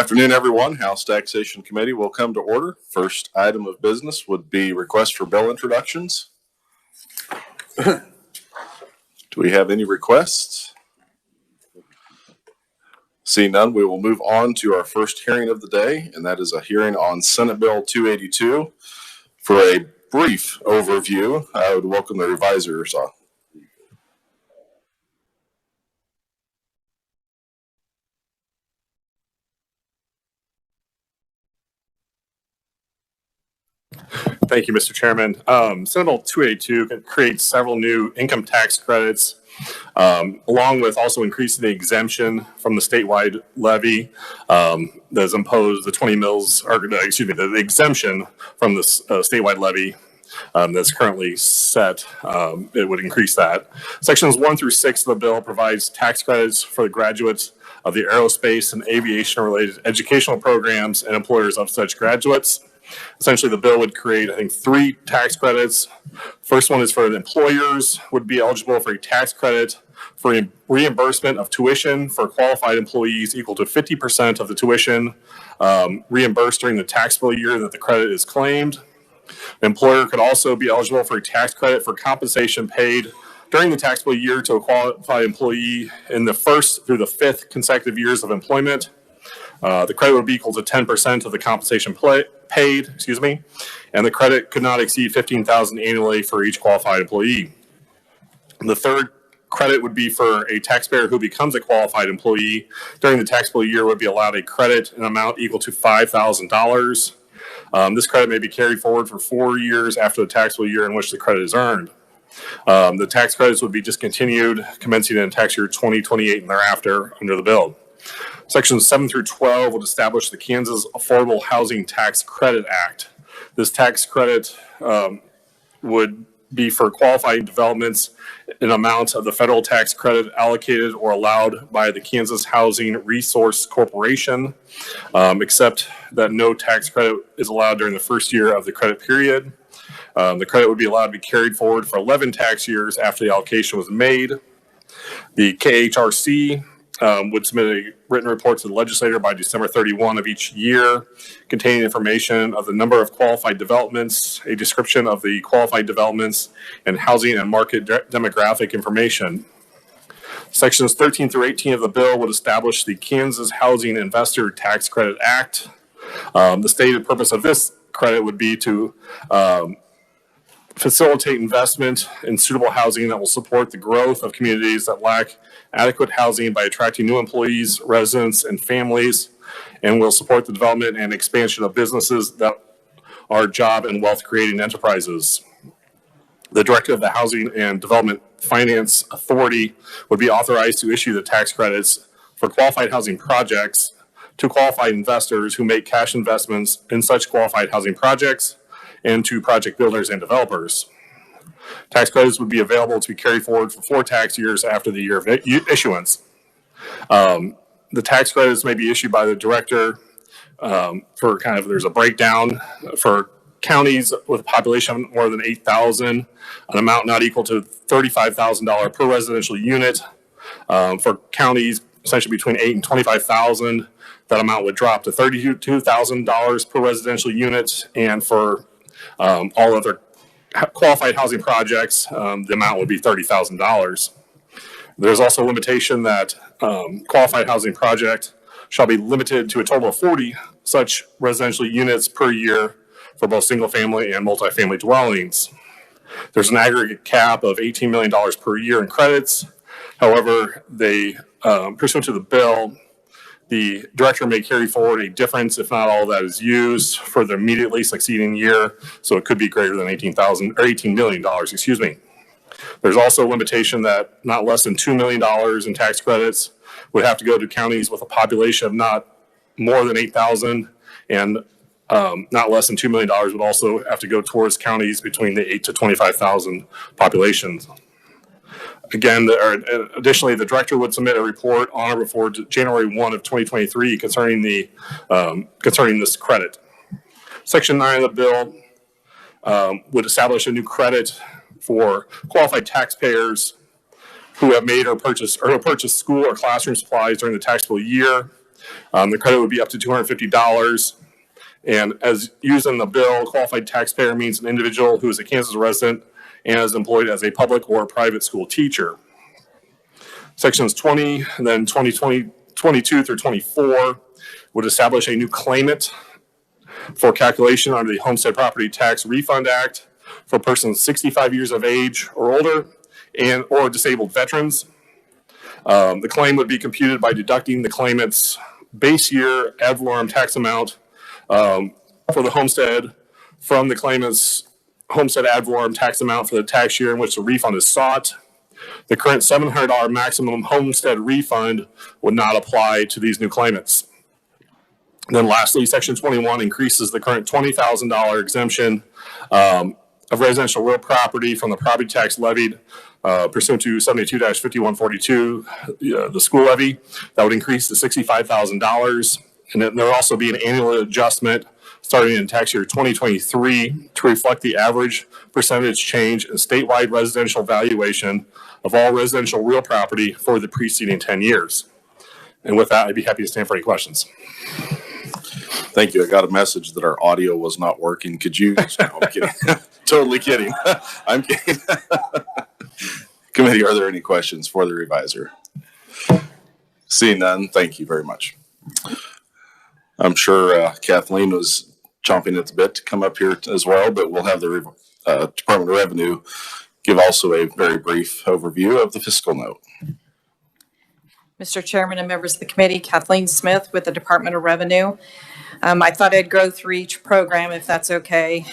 Afternoon, everyone. House Taxation Committee will come to order. First item of business would be request for bill introductions. Do we have any requests? Seeing none, we will move on to our first hearing of the day, and that is a hearing on Senate Bill 282. For a brief overview, I would welcome the revisers on. Thank you, Mr. Chairman. Senate Bill 282 creates several new income tax credits, along with also increasing the exemption from the statewide levy that's imposed, the 20 mils, or excuse me, the exemption from the statewide levy that's currently set. It would increase that. Sections 1 through 6 of the bill provides tax credits for the graduates of the aerospace and aviation-related educational programs and employers of such graduates. Essentially, the bill would create, I think, 3 tax credits. First one is for the employers would be eligible for a tax credit for reimbursement of tuition for qualified employees equal to 50% of the tuition reimbursed during the taxable year that the credit is claimed. The employer could also be eligible for a tax credit for compensation paid during the taxable year to a qualified employee in the 1st through the 5th consecutive years of employment. The credit would be equal to 10% of the compensation paid, and the credit could not exceed $15,000 annually for each qualified employee. The third credit would be for a taxpayer who becomes a qualified employee during the taxable year would be allowed a credit in an amount equal to $5,000. This credit may be carried forward for 4 years after the taxable year in which the credit is earned. The tax credits would be discontinued commencing in tax year 2028 and thereafter under the bill. Sections 7 through 12 would establish the Kansas Affordable Housing Tax Credit Act. This tax credit would be for qualifying developments in amount of the federal tax credit allocated or allowed by the Kansas Housing Resource Corporation, except that no tax credit is allowed during the first year of the credit period. The credit would be allowed to be carried forward for 11 tax years after the allocation was made. The KHRC would submit a written report to the legislature by December 31 of each year, containing information of the number of qualified developments, a description of the qualified developments, and housing and market demographic information. Sections 13 through 18 of the bill would establish the Kansas Housing Investor Tax Credit Act. The stated purpose of this credit would be to facilitate investment in suitable housing that will support the growth of communities that lack adequate housing by attracting new employees, residents, and families, and will support the development and expansion of businesses that are job and wealth creating enterprises. The director of the Housing and Development Finance Authority would be authorized to issue the tax credits for qualified housing projects to qualified investors who make cash investments in such qualified housing projects and to project builders and developers. Tax credits would be available to be carried forward for 4 tax years after the year of issuance. The tax credits may be issued by the director for there's a breakdown for counties with a population of more than 8,000, an amount not equal to $35,000 per residential unit. For counties essentially between 8 and 25,000, that amount would drop to $32,000 per residential unit, and for all other qualified housing projects, the amount would be $30,000. There's also a limitation that qualified housing project shall be limited to a total of 40 such residential units per year for both single-family and multifamily dwellings. There's an aggregate cap of $18 million per year in credits. However, pursuant to the bill, the director may carry forward a difference if not all that is used for the immediately succeeding year, so it could be greater than $18 million. There's also a limitation that not less than $2 million in tax credits would have to go to counties with a population of not more than 8,000, and not less than $2 million would also have to go towards counties between the 8 to 25,000 populations. Again, additionally, the director would submit a report on or before January 1 of 2023 concerning this credit. Section 9 of the bill would establish a new credit for qualified taxpayers who have made or purchased school or classroom supplies during the taxable year. The credit would be up to $250. And as used in the bill, qualified taxpayer means an individual who is a Kansas resident and is employed as a public or private school teacher. Sections 20 and then 22 through 24 would establish a new claimant for calculation under the Homestead Property Tax Refund Act for persons 65 years of age or older and or disabled veterans. The claim would be computed by deducting the claimant's base year ad valorem tax amount for the homestead from the claimant's homestead ad valorem tax amount for the tax year in which the refund is sought. The current $700 maximum homestead refund would not apply to these new claimants. And then lastly, Section 21 increases the current $20,000 exemption of residential real property from the property tax levied pursuant to 72-5142, the school levy. That would increase to $65,000. And then there will also be an annual adjustment starting in tax year 2023 to reflect the average percentage change in statewide residential valuation of all residential real property for the preceding 10 years. And with that, I'd be happy to stand for any questions. Thank you. I got a message that our audio was not working. Could you? No, I'm kidding. Totally kidding. I'm kidding. Committee, are there any questions for the reviser? Seeing none, thank you very much. I'm sure Kathleen was chomping at the bit to come up here as well, but we'll have the Department of Revenue give also a very brief overview of the fiscal note. Mr. Chairman and members of the committee, Kathleen Smith with the Department of Revenue. I thought I'd go through each program if that's okay,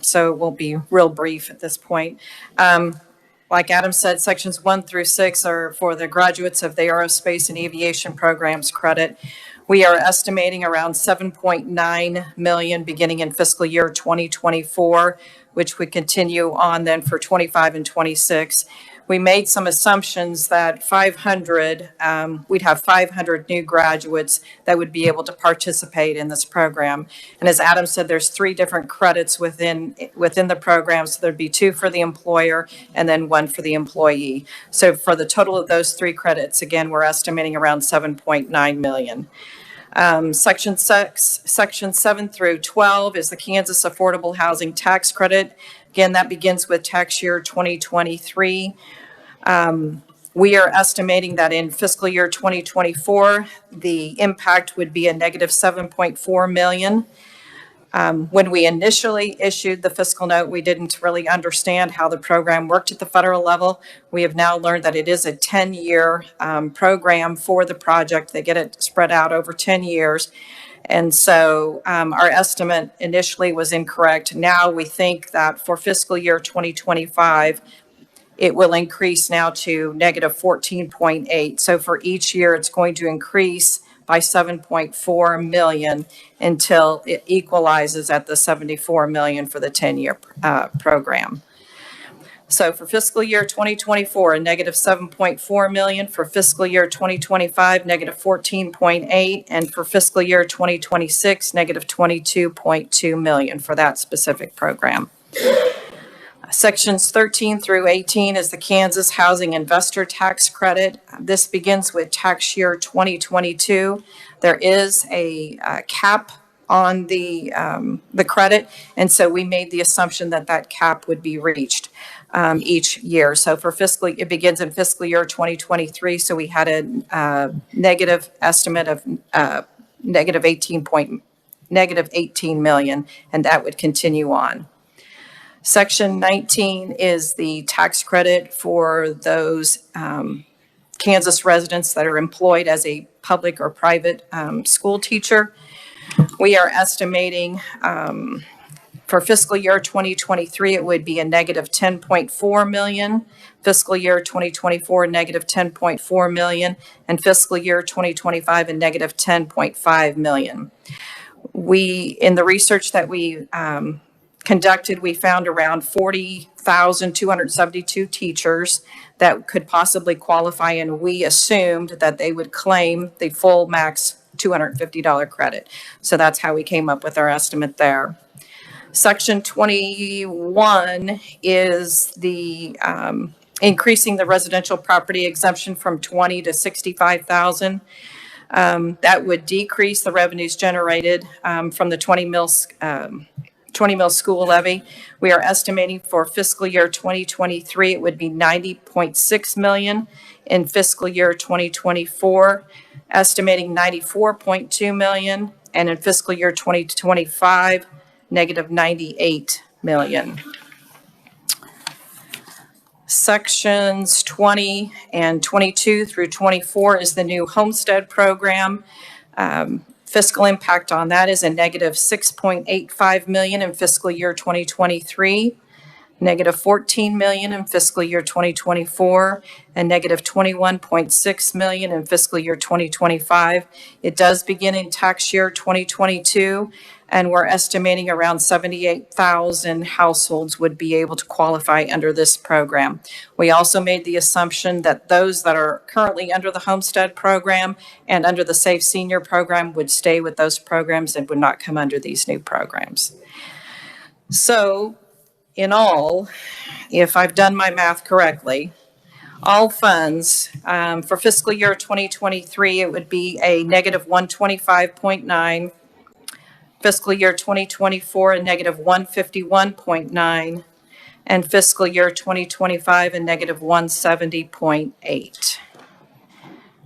so it won't be real brief at this point. Like Adam said, sections 1 through 6 are for the graduates of the aerospace and aviation programs credit. We are estimating around $7.9 million beginning in fiscal year 2024, which would continue on then for 25 and 26. We made some assumptions that we'd have 500 new graduates that would be able to participate in this program. And as Adam said, there's 3 different credits within the program. So there'd be 2 for the employer and then 1 for the employee. So for the total of those 3 credits, again, we're estimating around $7.9 million. Section 7 through 12 is the Kansas Affordable Housing Tax Credit. Again, that begins with tax year 2023. We are estimating that in fiscal year 2024, the impact would be a negative $7.4 million. When we initially issued the fiscal note, we didn't really understand how the program worked at the federal level. We have now learned that it is a 10-year program for the project. They get it spread out over 10 years. And so our estimate initially was incorrect. Now we think that for fiscal year 2025, it will increase now to negative 14.8. So for each year, it's going to increase by 7.4 million until it equalizes at the 74 million for the 10-year program. So for fiscal year 2024, a negative 7.4 million. For fiscal year 2025, negative 14.8. And for fiscal year 2026, negative 22.2 million for that specific program. Sections 13 through 18 is the Kansas Housing Investor Tax Credit. This begins with tax year 2022. There is a cap on the credit, and so we made the assumption that that cap would be reached each year. So for it begins in fiscal year 2023. So we had a negative estimate of negative 18 million, and that would continue on. Section 19 is the tax credit for those Kansas residents that are employed as a public or private school teacher. We are estimating for fiscal year 2023, it would be a negative 10.4 million. Fiscal year 2024, negative 10.4 million. And fiscal year 2025, a negative 10.5 million. In the research that we conducted, we found around 40,272 teachers that could possibly qualify, and we assumed that they would claim the full max $250 credit. So that's how we came up with our estimate there. Section 21 is the increasing the residential property exemption from 20 to 65,000. That would decrease the revenues generated from the 20 mil school levy. We are estimating for fiscal year 2023, it would be 90.6 million. In fiscal year 2024, estimating 94.2 million. And in fiscal year 2025, negative 98 million. Sections 20 and 22 through 24 is the new homestead program. Fiscal impact on that is a negative 6.85 million in fiscal year 2023, negative 14 million in fiscal year 2024, and negative 21.6 million in fiscal year 2025. It does begin in tax year 2022, and we're estimating around 78,000 households would be able to qualify under this program. We also made the assumption that those that are currently under the homestead program and under the Safe Senior program would stay with those programs and would not come under these new programs. So, in all, if I've done my math correctly, all funds for fiscal year 2023, it would be a negative 125.9. Fiscal year 2024, a negative 151.9. And fiscal year 2025, a negative 170.8.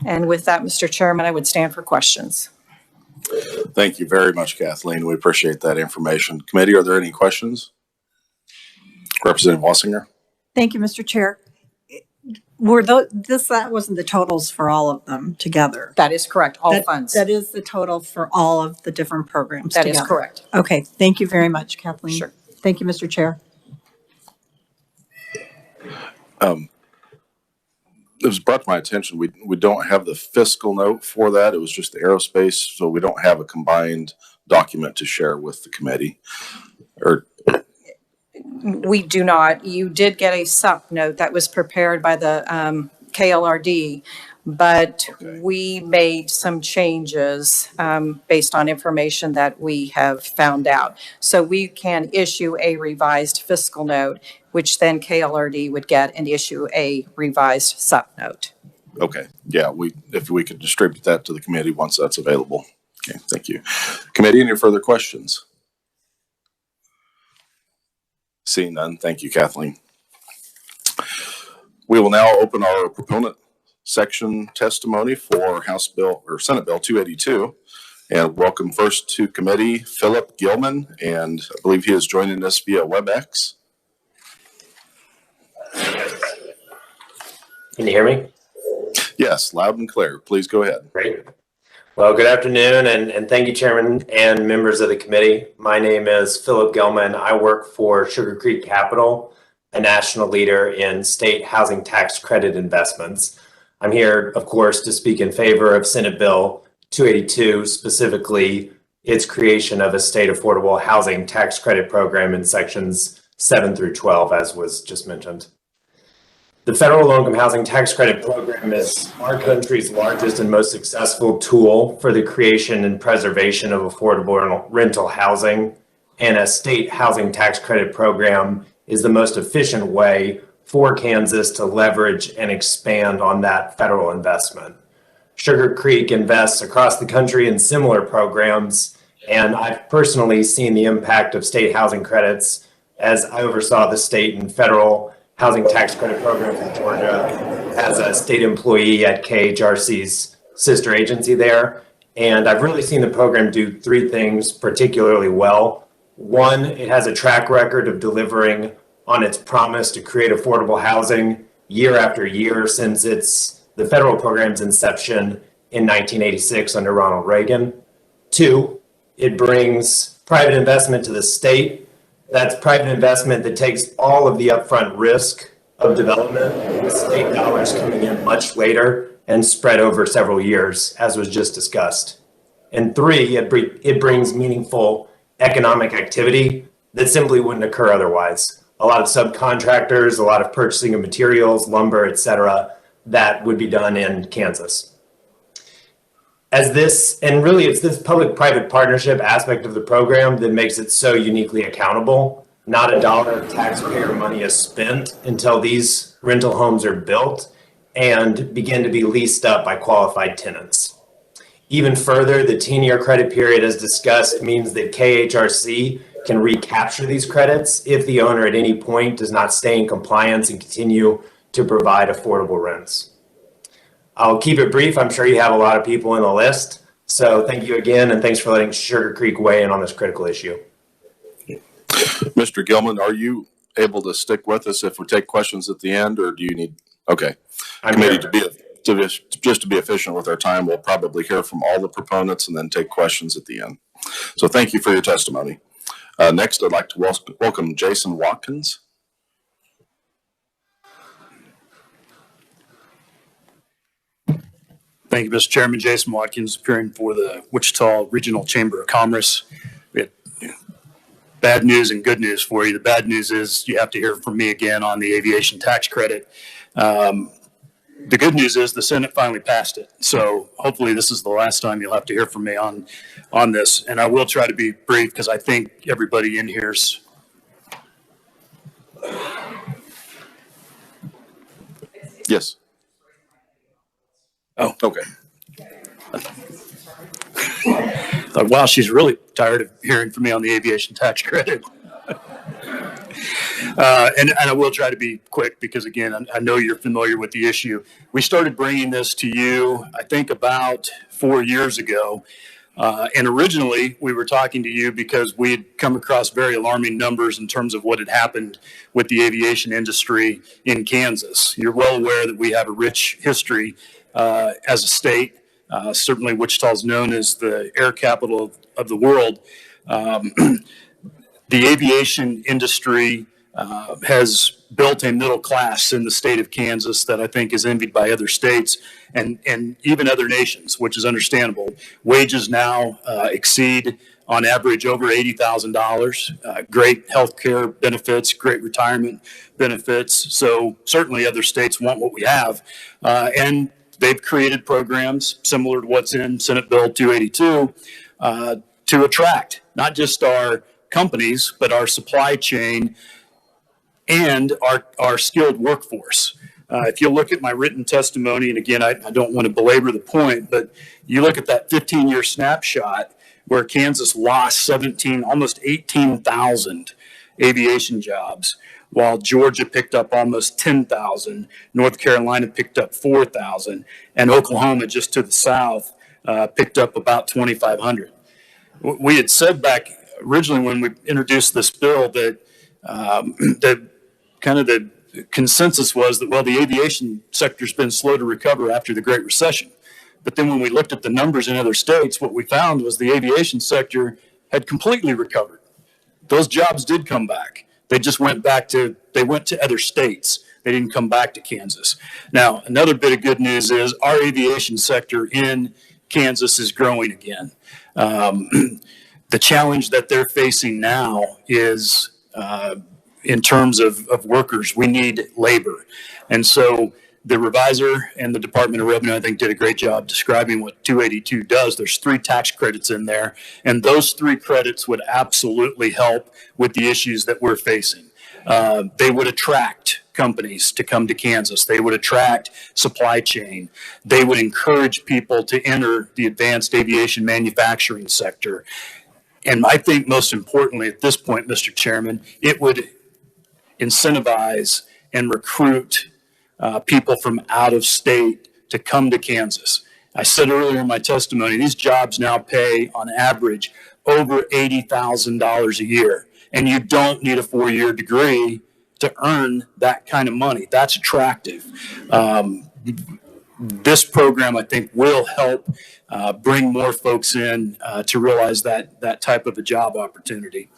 And with that, Mr. Chairman, I would stand for questions. Thank you very much, Kathleen. We appreciate that information. Committee, are there any questions? Representative Wassinger. Thank you, Mr. Chair. That wasn't the totals for all of them together? That is correct, all funds. That is the total for all of the different programs together? That is correct. Okay, thank you very much, Kathleen. Sure. Thank you, Mr. Chair. It was brought to my attention, we don't have the fiscal note for that. It was just the aerospace, so we don't have a combined document to share with the committee. Or we do not. You did get a sup note that was prepared by the KLRD, but we made some changes based on information that we have found out. So we can issue a revised fiscal note, which then KLRD would get and issue a revised sup note. okay, yeah, if we could distribute that to the committee once that's available. Okay, thank you. Committee, any further questions? Seeing none, thank you, Kathleen. We will now open our proponent section testimony for House Bill or Senate Bill 282, and welcome first to committee Philip Gilman, and I believe he is joining us via WebEx. Can you hear me? Yes, loud and clear. Please go ahead. Great. Well, good afternoon, and thank you, Chairman and members of the committee. My name is Philip Gilman. I work for Sugar Creek Capital, a national leader in state housing tax credit investments. I'm here, of course, to speak in favor of Senate Bill 282, specifically its creation of a state affordable housing tax credit program in sections 7 through 12, as was just mentioned. The federal low-income housing tax credit program is our country's largest and most successful tool for the creation and preservation of affordable rental housing, and a state housing tax credit program is the most efficient way for Kansas to leverage and expand on that federal investment. Sugar Creek invests across the country in similar programs, and I've personally seen the impact of state housing credits as I oversaw the state and federal housing tax credit program in Georgia as a state employee at ks.gov's sister agency there. And I've really seen the program do three things particularly well. One, it has a track record of delivering on its promise to create affordable housing year after year since the federal program's inception in 1986 under Ronald Reagan. Two, it brings private investment to the state. That's private investment that takes all of the upfront risk of development, with state dollars coming in much later and spread over several years, as was just discussed. And three, it brings meaningful economic activity that simply wouldn't occur otherwise. A lot of subcontractors, a lot of purchasing of materials, lumber, et cetera, that would be done in Kansas. It's this public-private partnership aspect of the program that makes it so uniquely accountable. Not a dollar of taxpayer money is spent until these rental homes are built and begin to be leased up by qualified tenants. Even further, the 10-year credit period, as discussed, means that KHRC can recapture these credits if the owner at any point does not stay in compliance and continue to provide affordable rents. I'll keep it brief. I'm sure you have a lot of people in the list. So thank you again, and thanks for letting Sugar Creek weigh in on this critical issue. Mr. Gilman, are you able to stick with us if we take questions at the end, or do you need, okay. Committee, to be efficient with our time, we'll probably hear from all the proponents and then take questions at the end. So thank you for your testimony. Next, I'd like to welcome Jason Watkins. Thank you, Mr. Chairman. Jason Watkins, appearing for the Wichita Regional Chamber of Commerce. We had bad news and good news for you. The bad news is you have to hear from me again on the aviation tax credit. The good news is the Senate finally passed it. So hopefully this is the last time you'll have to hear from me on this. And I will try to be brief because I think everybody in here's. Yes. Oh, okay. Wow, she's really tired of hearing from me on the aviation tax credit. And I will try to be quick because, again, I know you're familiar with the issue. We started bringing this to you, I think, about 4 years ago. And originally, we were talking to you because we had come across very alarming numbers in terms of what had happened with the aviation industry in Kansas. You're well aware that we have a rich history as a state. Certainly, Wichita is known as the air capital of the world. The aviation industry has built a middle class in the state of Kansas that I think is envied by other states and even other nations, which is understandable. Wages now exceed, on average, over $80,000. Great health care benefits, great retirement benefits. So certainly other states want what we have. And they've created programs similar to what's in Senate Bill 282 to attract not just our companies, but our supply chain and our skilled workforce. If you look at my written testimony, and again, I don't want to belabor the point, but you look at that 15-year snapshot where Kansas lost almost 18,000 aviation jobs, while Georgia picked up almost 10,000, North Carolina picked up 4,000, and Oklahoma, just to the south, picked up about 2,500. We had said back originally when we introduced this bill that the consensus was that, well, the aviation sector's been slow to recover after the Great Recession. But then when we looked at the numbers in other states, what we found was the aviation sector had completely recovered. Those jobs did come back. They just went to other states. They didn't come back to Kansas. Now, another bit of good news is our aviation sector in Kansas is growing again. The challenge that they're facing now is in terms of workers, we need labor. And so the reviser and the Department of Revenue, I think, did a great job describing what 282 does. There's 3 tax credits in there, and those 3 credits would absolutely help with the issues that we're facing. They would attract companies to come to Kansas. They would attract supply chain. They would encourage people to enter the advanced aviation manufacturing sector. And I think most importantly at this point, Mr. Chairman, it would incentivize and recruit people from out of state to come to Kansas. I said earlier in my testimony, these jobs now pay on average over $80,000 a year. And you don't need a 4-year degree to earn that kind of money. That's attractive. This program, I think, will help bring more folks in to realize that type of a job opportunity.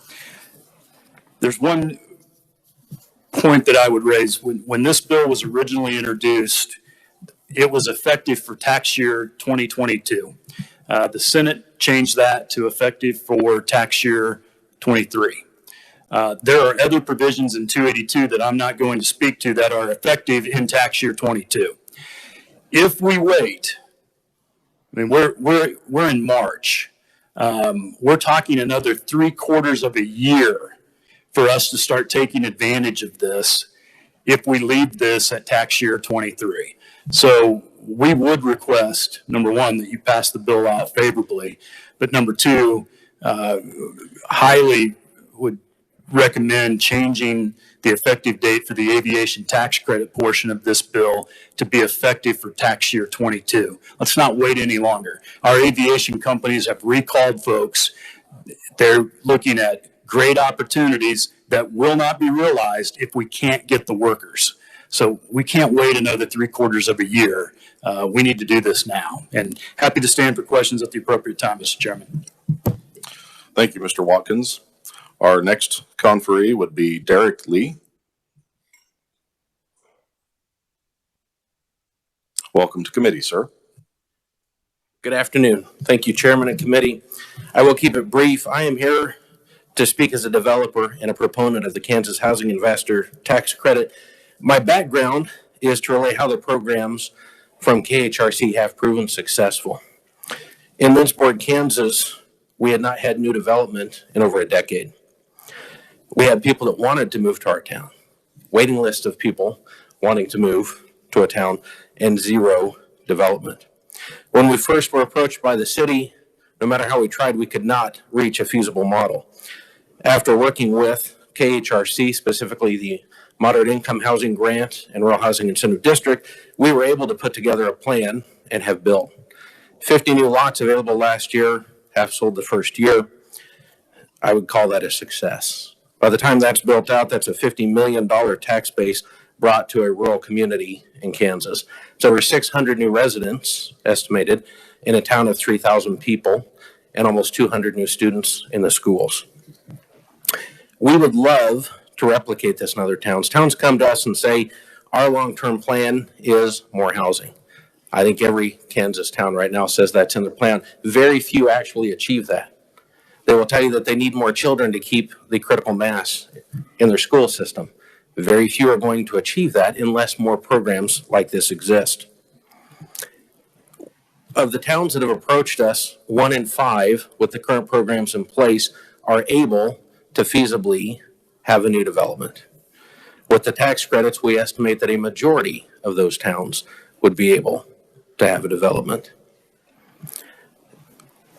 There's one point that I would raise. When this bill was originally introduced, it was effective for tax year 2022. The Senate changed that to effective for tax year 23. There are other provisions in 282 that I'm not going to speak to that are effective in tax year 22. If we wait, I mean, we're in March. We're talking another 3/4 of a year for us to start taking advantage of this. if we leave this at tax year 23. So we would request, number one, that you pass the bill out favorably, but number two, highly would recommend changing the effective date for the aviation tax credit portion of this bill to be effective for tax year 22. Let's not wait any longer. Our aviation companies have recalled folks. They're looking at great opportunities that will not be realized if we can't get the workers. So we can't wait another 3/4 of a year. We need to do this now. And happy to stand for questions at the appropriate time, Mr. Chairman. Thank you, Mr. Watkins. Our next conferee would be Derek Lee. Welcome to committee, sir. Good afternoon. Thank you, Chairman and committee. I will keep it brief. I am here to speak as a developer and a proponent of the Kansas Housing Investor Tax Credit. My background is to relay how the programs from KHRC have proven successful. In Lynchburg, Kansas, we had not had new development in over a decade. We had people that wanted to move to our town, waiting list of people wanting to move to a town, and zero development. When we first were approached by the city, no matter how we tried, we could not reach a feasible model. After working with KHRC, specifically the Moderate Income Housing Grant and Rural Housing Incentive District, we were able to put together a plan and have built 50 new lots available last year, half sold the first year. I would call that a success. By the time that's built out, that's a $50 million tax base brought to a rural community in Kansas. It's over 600 new residents estimated in a town of 3,000 people and almost 200 new students in the schools. We would love to replicate this in other towns. Towns come to us and say, our long-term plan is more housing. I think every Kansas town right now says that's in their plan. Very few actually achieve that. They will tell you that they need more children to keep the critical mass in their school system. Very few are going to achieve that unless more programs like this exist. Of the towns that have approached us, 1 in 5 with the current programs in place are able to feasibly have a new development. With the tax credits, we estimate that a majority of those towns would be able to have a development.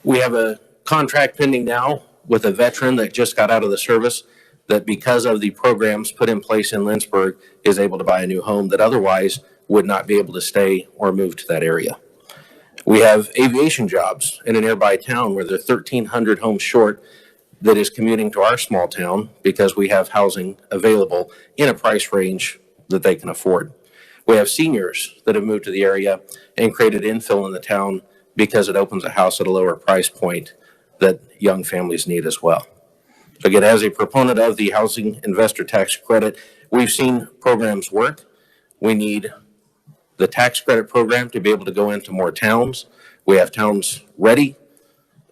We have a contract pending now with a veteran that just got out of the service that, because of the programs put in place in Lynchburg, is able to buy a new home that otherwise would not be able to stay or move to that area. We have aviation jobs in a nearby town where they're 1,300 homes short that is commuting to our small town because we have housing available in a price range that they can afford. We have seniors that have moved to the area and created infill in the town because it opens a house at a lower price point that young families need as well. So again, as a proponent of the Housing Investor Tax Credit, we've seen programs work. We need the tax credit program to be able to go into more towns. We have towns ready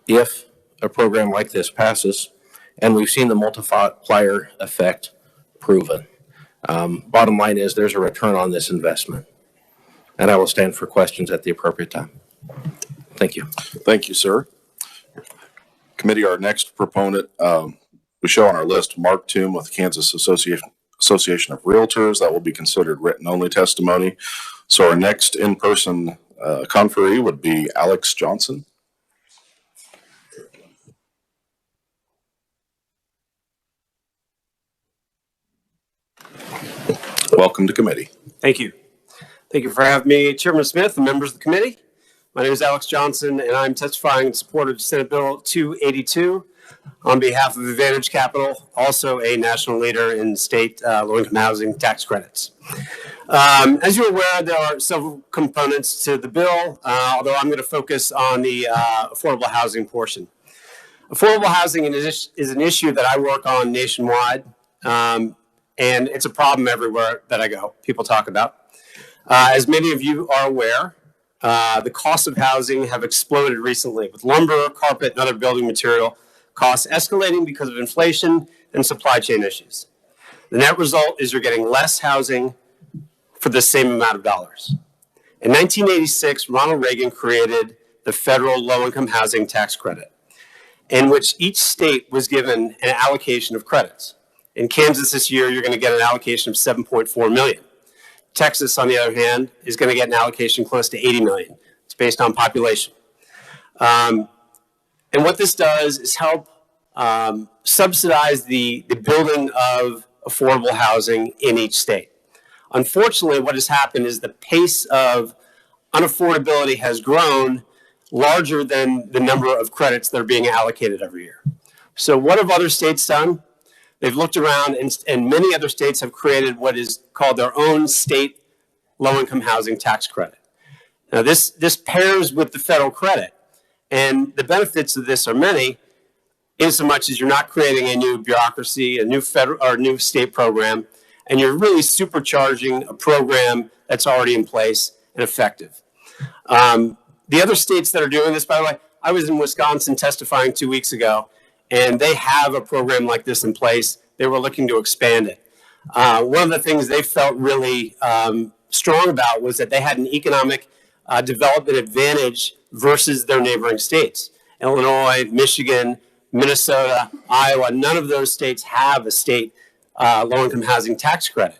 if a program like this passes, and we've seen the multiplier effect proven. Bottom line is there's a return on this investment, and I will stand for questions at the appropriate time. Thank you. Thank you, sir. Committee, our next proponent, we show on our list Mark Toom with Kansas Association of Realtors. That will be considered written only testimony. So our next in-person conferee would be Alex Johnson. Welcome to committee. Thank you. Thank you for having me, Chairman Smith and members of the committee. My name is Alex Johnson, and I'm testifying in support of Senate Bill 282 on behalf of Advantage Capital, also a national leader in state low-income housing tax credits. As you're aware, there are several components to the bill, although I'm going to focus on the affordable housing portion. Affordable housing is an issue that I work on nationwide, and it's a problem everywhere that I go. People talk about. As many of you are aware, the costs of housing have exploded recently, with lumber, carpet, and other building material costs escalating because of inflation and supply chain issues. The net result is you're getting less housing for the same amount of dollars. In 1986, Ronald Reagan created the federal low-income housing tax credit, in which each state was given an allocation of credits. In Kansas this year, you're going to get an allocation of 7.4 million. Texas, on the other hand, is going to get an allocation close to 80 million. It's based on population. And what this does is help subsidize the building of affordable housing in each state. Unfortunately, what has happened is the pace of unaffordability has grown larger than the number of credits that are being allocated every year. So what have other states done? They've looked around, and many other states have created what is called their own state low-income housing tax credit. Now, this pairs with the federal credit, and the benefits of this are many, insomuch as you're not creating a new bureaucracy, a new federal or new state program, and you're really supercharging a program that's already in place and effective. The other states that are doing this, by the way, I was in Wisconsin testifying 2 weeks ago, and they have a program like this in place. They were looking to expand it. One of the things they felt really strong about was that they had an economic development advantage versus their neighboring states. Illinois, Michigan, Minnesota, Iowa, none of those states have a state low-income housing tax credit.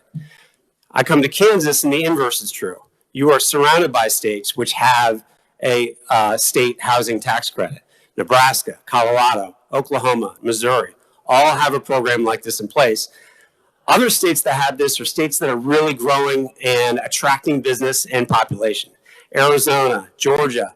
I come to Kansas, and the inverse is true. You are surrounded by states which have a state housing tax credit. Nebraska, Colorado, Oklahoma, Missouri, all have a program like this in place. Other states that have this are states that are really growing and attracting business and population. Arizona, Georgia.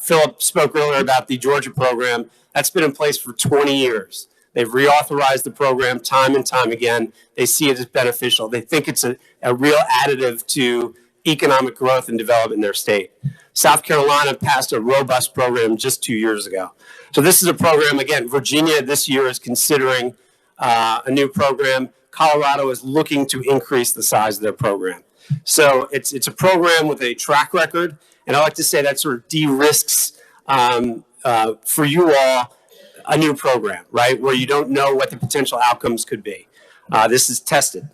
Philip spoke earlier about the Georgia program. That's been in place for 20 years. They've reauthorized the program time and time again. They see it as beneficial. They think it's a real additive to economic growth and development in their state. South Carolina passed a robust program just 2 years ago. So this is a program, again, Virginia this year is considering a new program. Colorado is looking to increase the size of their program. So it's a program with a track record, and I like to say that sort of de-risks for you all a new program, right, where you don't know what the potential outcomes could be. This is tested.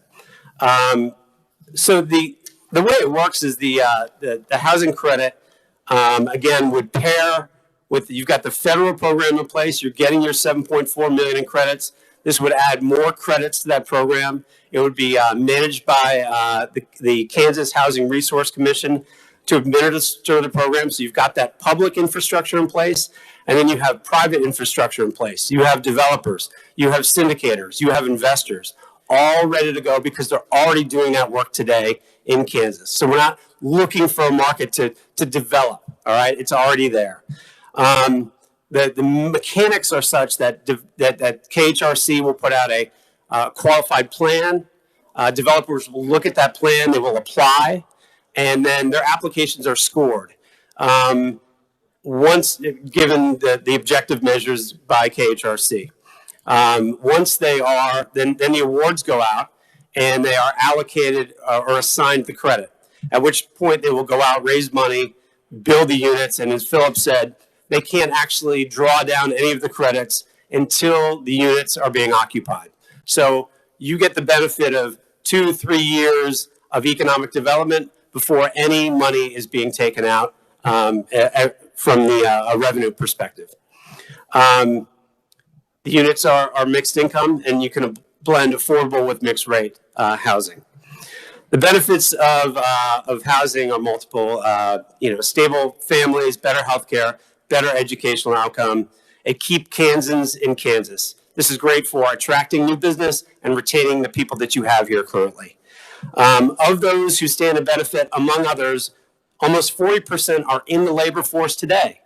So the way it works is the housing credit, again, would pair with, you've got the federal program in place, you're getting your 7.4 million in credits. This would add more credits to that program. It would be managed by the Kansas Housing Resource Commission to administer the program. So you've got that public infrastructure in place, and then you have private infrastructure in place. You have developers, you have syndicators, you have investors, all ready to go because they're already doing that work today in Kansas. So we're not looking for a market to develop, all right? It's already there. The mechanics are such that KHRC will put out a qualified plan. Developers will look at that plan, they will apply, and then their applications are scored. Once given the objective measures by KHRC. Once they are, then the awards go out and they are allocated or assigned the credit, at which point they will go out, raise money, build the units, and as Philip said, they can't actually draw down any of the credits until the units are being occupied. So you get the benefit of 2-3 years of economic development before any money is being taken out from the revenue perspective. The units are mixed income, and you can blend affordable with mixed rate housing. The benefits of housing are multiple. Stable families, better healthcare, better educational outcome, and keep Kansans in Kansas. This is great for attracting new business and retaining the people that you have here currently. Of those who stand to benefit, among others, almost 40% are in the labor force today.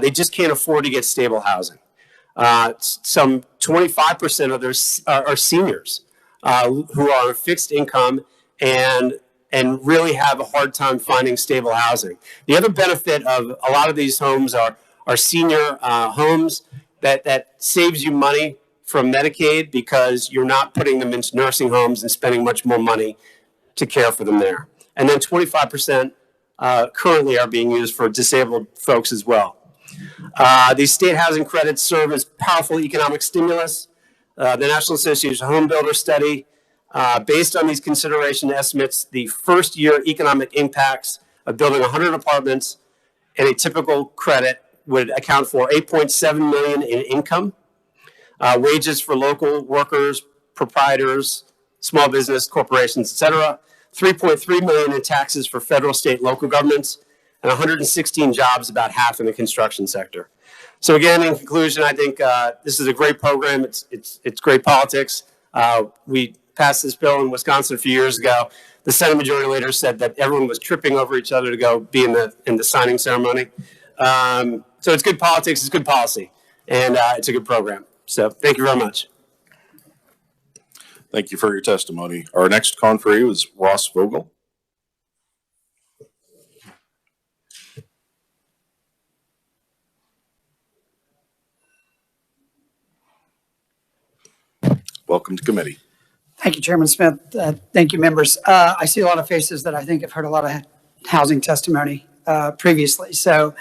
They just can't afford to get stable housing. Some 25% of those are seniors who are on a fixed income and really have a hard time finding stable housing. The other benefit of a lot of these homes are senior homes that saves you money from Medicaid because you're not putting them into nursing homes and spending much more money to care for them there. And then 25% currently are being used for disabled folks as well. These state housing credits serve as powerful economic stimulus. The National Association of Home Builders study, based on these consideration estimates, the first year economic impacts of building 100 apartments and a typical credit would account for $8.7 million in income. Wages for local workers proprietors, small business corporations, et cetera, 3.3 million in taxes for federal, state, local governments, and 116 jobs, about half in the construction sector. So again, in conclusion, I think this is a great program. It's great politics. We passed this bill in Wisconsin a few years ago. The Senate Majority Leader said that everyone was tripping over each other to go be in the signing ceremony. So it's good politics, it's good policy, and it's a good program. So thank you very much. Thank you for your testimony. Our next conferee was Ross Vogel. Welcome to committee. Thank you, Chairman Smith. Thank you, members. I see a lot of faces that I think have heard a lot of housing testimony previously, so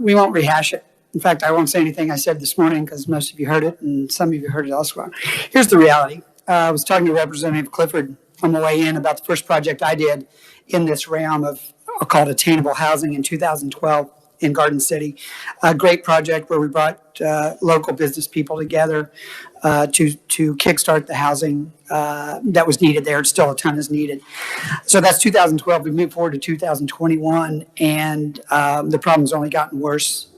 we won't rehash it. In fact, I won't say anything I said this morning because most of you heard it and some of you heard it elsewhere. Here's the reality. I was talking to Representative Clifford on the way in about the first project I did in this realm of, I'll call it attainable housing, in 2012 in Garden City. A great project where we brought local business people together to kickstart the housing that was needed there. Still a ton is needed. So that's 2012. We moved forward to 2021, and the problem's only gotten worse.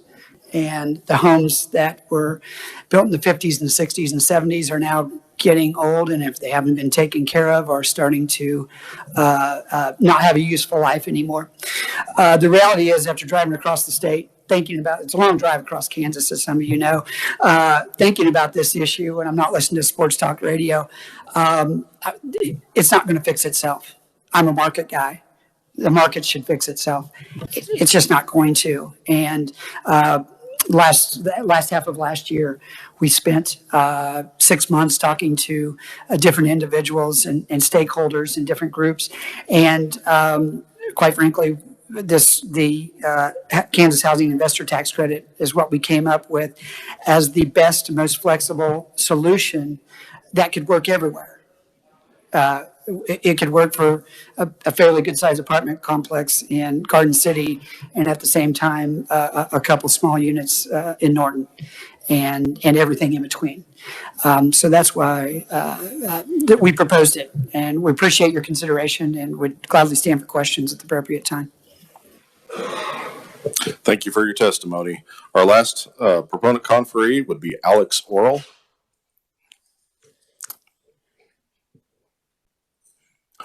And the homes that were built in the 50s and 60s and 70s are now getting old, and if they haven't been taken care of, are starting to not have a useful life anymore. The reality is, after driving across the state, thinking about, it's a long drive across Kansas, as some of you know, thinking about this issue, and I'm not listening to sports talk radio, it's not going to fix itself. I'm a market guy. The market should fix itself. It's just not going to. And last half of last year, we spent 6 months talking to different individuals and stakeholders in different groups. And quite frankly, the Kansas Housing Investor Tax Credit is what we came up with as the best, most flexible solution that could work everywhere. It could work for a fairly good sized apartment complex in Garden City, and at the same time, a couple small units in Norton, and everything in between. So that's why that we proposed it, and we appreciate your consideration and would gladly stand for questions at the appropriate time. Thank you for your testimony. Our last proponent conferee would be Alex Orrell.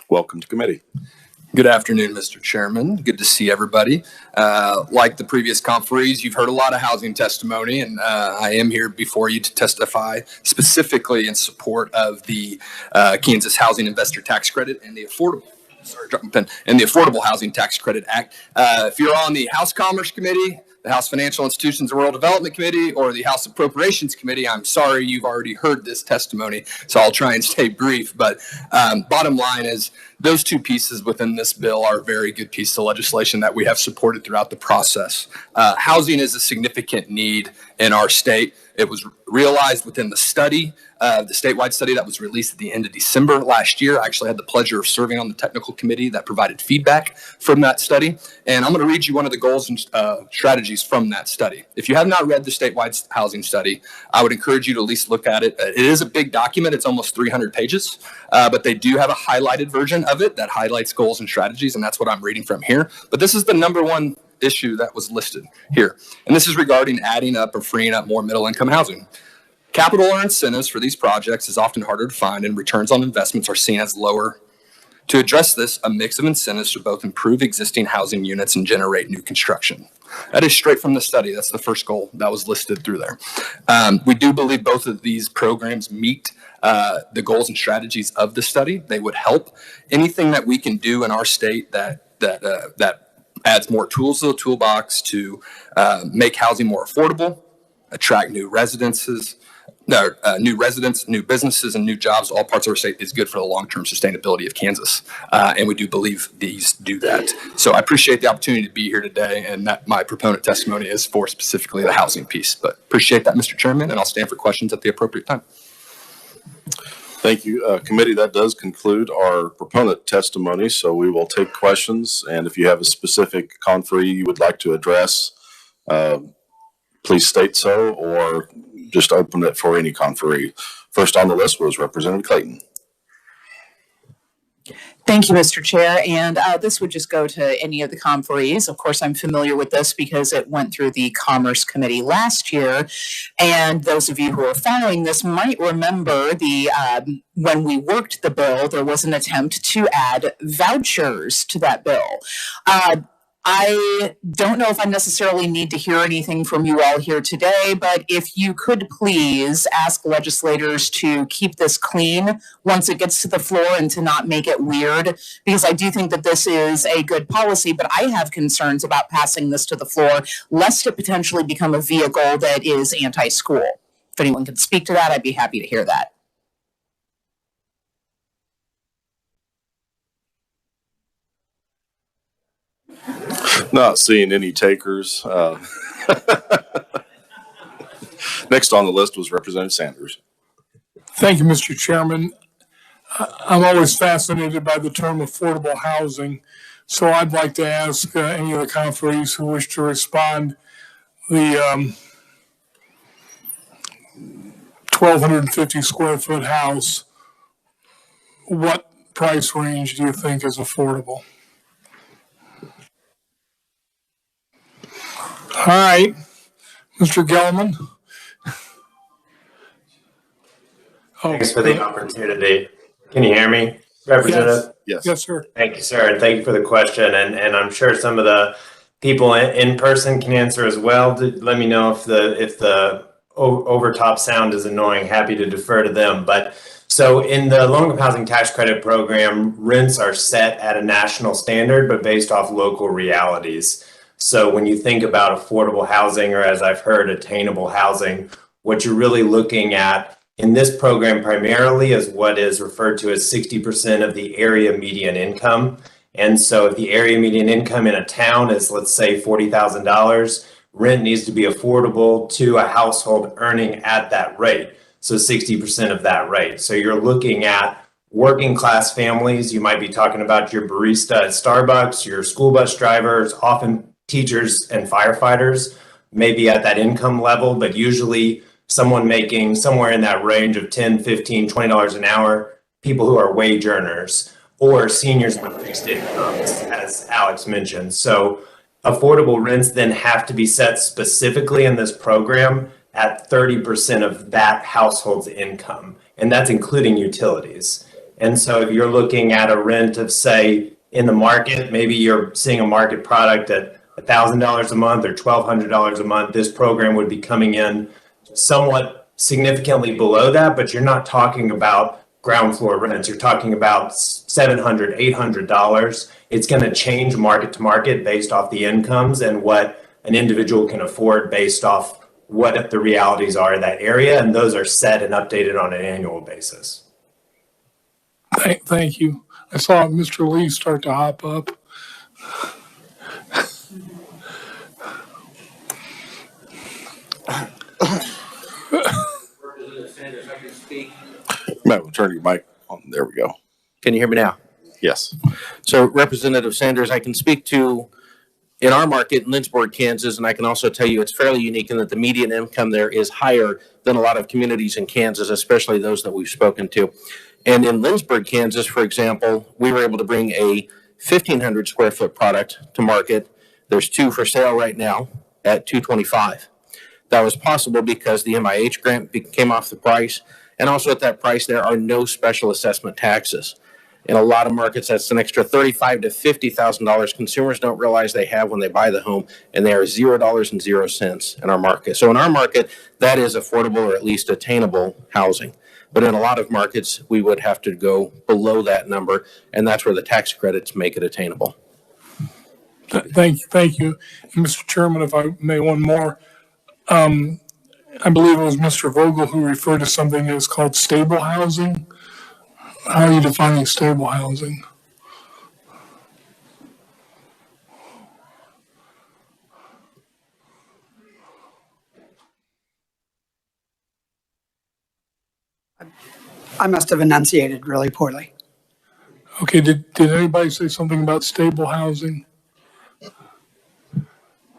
Welcome to committee. Good afternoon, Mr. Chairman. Good to see everybody. Like the previous conferees, you've heard a lot of housing testimony, and I am here before you to testify specifically in support of the Kansas Housing Investor Tax Credit and the Affordable Housing Tax Credit Act. If you're on the House Commerce Committee, the House Financial Institutions and Rural Development Committee, or the House Appropriations Committee, I'm sorry you've already heard this testimony, so I'll try and stay brief. But bottom line is, those two pieces within this bill are a very good piece of legislation that we have supported throughout the process. Housing is a significant need in our state. It was realized within the study, the statewide study that was released at the end of December last year. I actually had the pleasure of serving on the technical committee that provided feedback from that study. And I'm going to read you one of the goals and strategies from that study. If you have not read the statewide housing study, I would encourage you to at least look at it. It is a big document. It's almost 300 pages, but they do have a highlighted version of it that highlights goals and strategies, and that's what I'm reading from here. But this is the number one issue that was listed here. And this is regarding adding up or freeing up more middle income housing. Capital or incentives for these projects is often harder to find, and returns on investments are seen as lower. To address this, a mix of incentives should both improve existing housing units and generate new construction. That is straight from the study. That's the first goal that was listed through there. We do believe both of these programs meet the goals and strategies of the study. They would help. Anything that we can do in our state that adds more tools to the toolbox to make housing more affordable, attract new residents, new businesses, and new jobs, all parts of our state, is good for the long-term sustainability of Kansas. And we do believe these do that. So I appreciate the opportunity to be here today, and that my proponent testimony is for specifically the housing piece. But appreciate that, Mr. Chairman, and I'll stand for questions at the appropriate time. Thank you, committee. That does conclude our proponent testimony. So we will take questions, and if you have a specific conferee you would like to address, please state so, or just open it for any conferee. First on the list was Representative Clayton. Thank you, Mr. Chair. And this would just go to any of the conferees. Of course, I'm familiar with this because it went through the Commerce Committee last year. And those of you who are following this might remember when we worked the bill, there was an attempt to add vouchers to that bill. I don't know if I necessarily need to hear anything from you all here today, but if you could please ask legislators to keep this clean once it gets to the floor and to not make it weird, because I do think that this is a good policy, but I have concerns about passing this to the floor, lest it potentially become a vehicle that is anti-school. If anyone could speak to that, I'd be happy to hear that. Not seeing any takers. Next on the list was Representative Sanders. Thank you, Mr. Chairman. I'm always fascinated by the term affordable housing. So I'd like to ask any of the conferees who wish to respond, the 1,250 square foot house, what price range do you think is affordable? All right, Mr. Gelman. Thanks for the opportunity. Can you hear me, Representative? Yes. Yes, sir. Thank you, sir, and thank you for the question. And I'm sure some of the people in person can answer as well. Let me know if the overtop sound is annoying. Happy to defer to them. But so in the low-income housing tax credit program, rents are set at a national standard, but based off local realities. So when you think about affordable housing, or as I've heard, attainable housing, what you're really looking at in this program primarily is what is referred to as 60% of the area median income. And so if the area median income in a town is, let's say, $40,000, rent needs to be affordable to a household earning at that rate. So 60% of that rate. So you're looking at working class families. You might be talking about your barista at Starbucks, your school bus drivers, often teachers and firefighters, maybe at that income level, but usually someone making somewhere in that range of $10, $15, $20 an hour, people who are wage earners, or seniors with fixed incomes, as Alex mentioned. So affordable rents then have to be set specifically in this program at 30% of that household's income, and that's including utilities. And so if you're looking at a rent of, say, in the market, maybe you're seeing a market product at $1,000 a month or $1,200 a month, this program would be coming in somewhat significantly below that, but you're not talking about ground floor rents. You're talking about $700, $800. It's going to change market to market based off the incomes and what an individual can afford based off what the realities are in that area, and those are set and updated on an annual basis. Thank you. I saw Mr. Lee start to hop up. Representative Sanders, I can speak. Matt, we'll turn your mic on. There we go. Can you hear me now? Yes. So Representative Sanders, I can speak to in our market in Lynchburg, Kansas, and I can also tell you it's fairly unique in that the median income there is higher than a lot of communities in Kansas, especially those that we've spoken to. And in Lynchburg, Kansas, for example, we were able to bring a 1,500 square foot product to market. There's two for sale right now at $225. That was possible because the MIH grant came off the price. And also at that price, there are no special assessment taxes. In a lot of markets, that's an extra $35,000 to $50,000 consumers don't realize they have when they buy the home, and they are $0.00 in our market. So in our market, that is affordable or at least attainable housing. But in a lot of markets, we would have to go below that number, and that's where the tax credits make it attainable. Thank you. And Mr. Chairman, if I may, one more. I believe it was Mr. Vogel who referred to something that is called stable housing. How are you defining stable housing? I must have enunciated really poorly. Okay, did anybody say something about stable housing?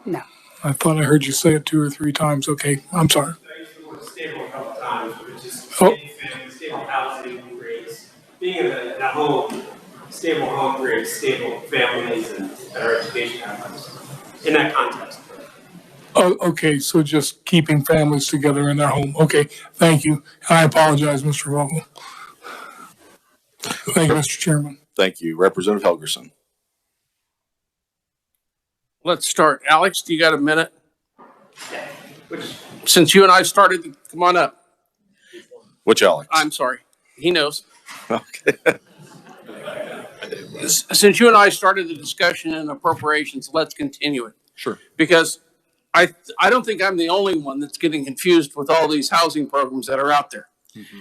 No. I thought I heard you say it 2 or 3 times. Okay, I'm sorry. Oh. Stable housing creates, being in a home, stable home creates stable families and better education outcomes in that context. Oh, okay, so just keeping families together in their home. Okay, thank you. I apologize, Mr. Vogel. Thank you, Mr. Chairman. Thank you. Representative Helgerson. Let's start. Alex, do you got a minute? Since you and I started, come on up. Which Alex? I'm sorry. He knows. Okay. Since you and I started the discussion in appropriations, let's continue it. Sure. Because I don't think I'm the only one that's getting confused with all these housing programs that are out there. Mm-hmm.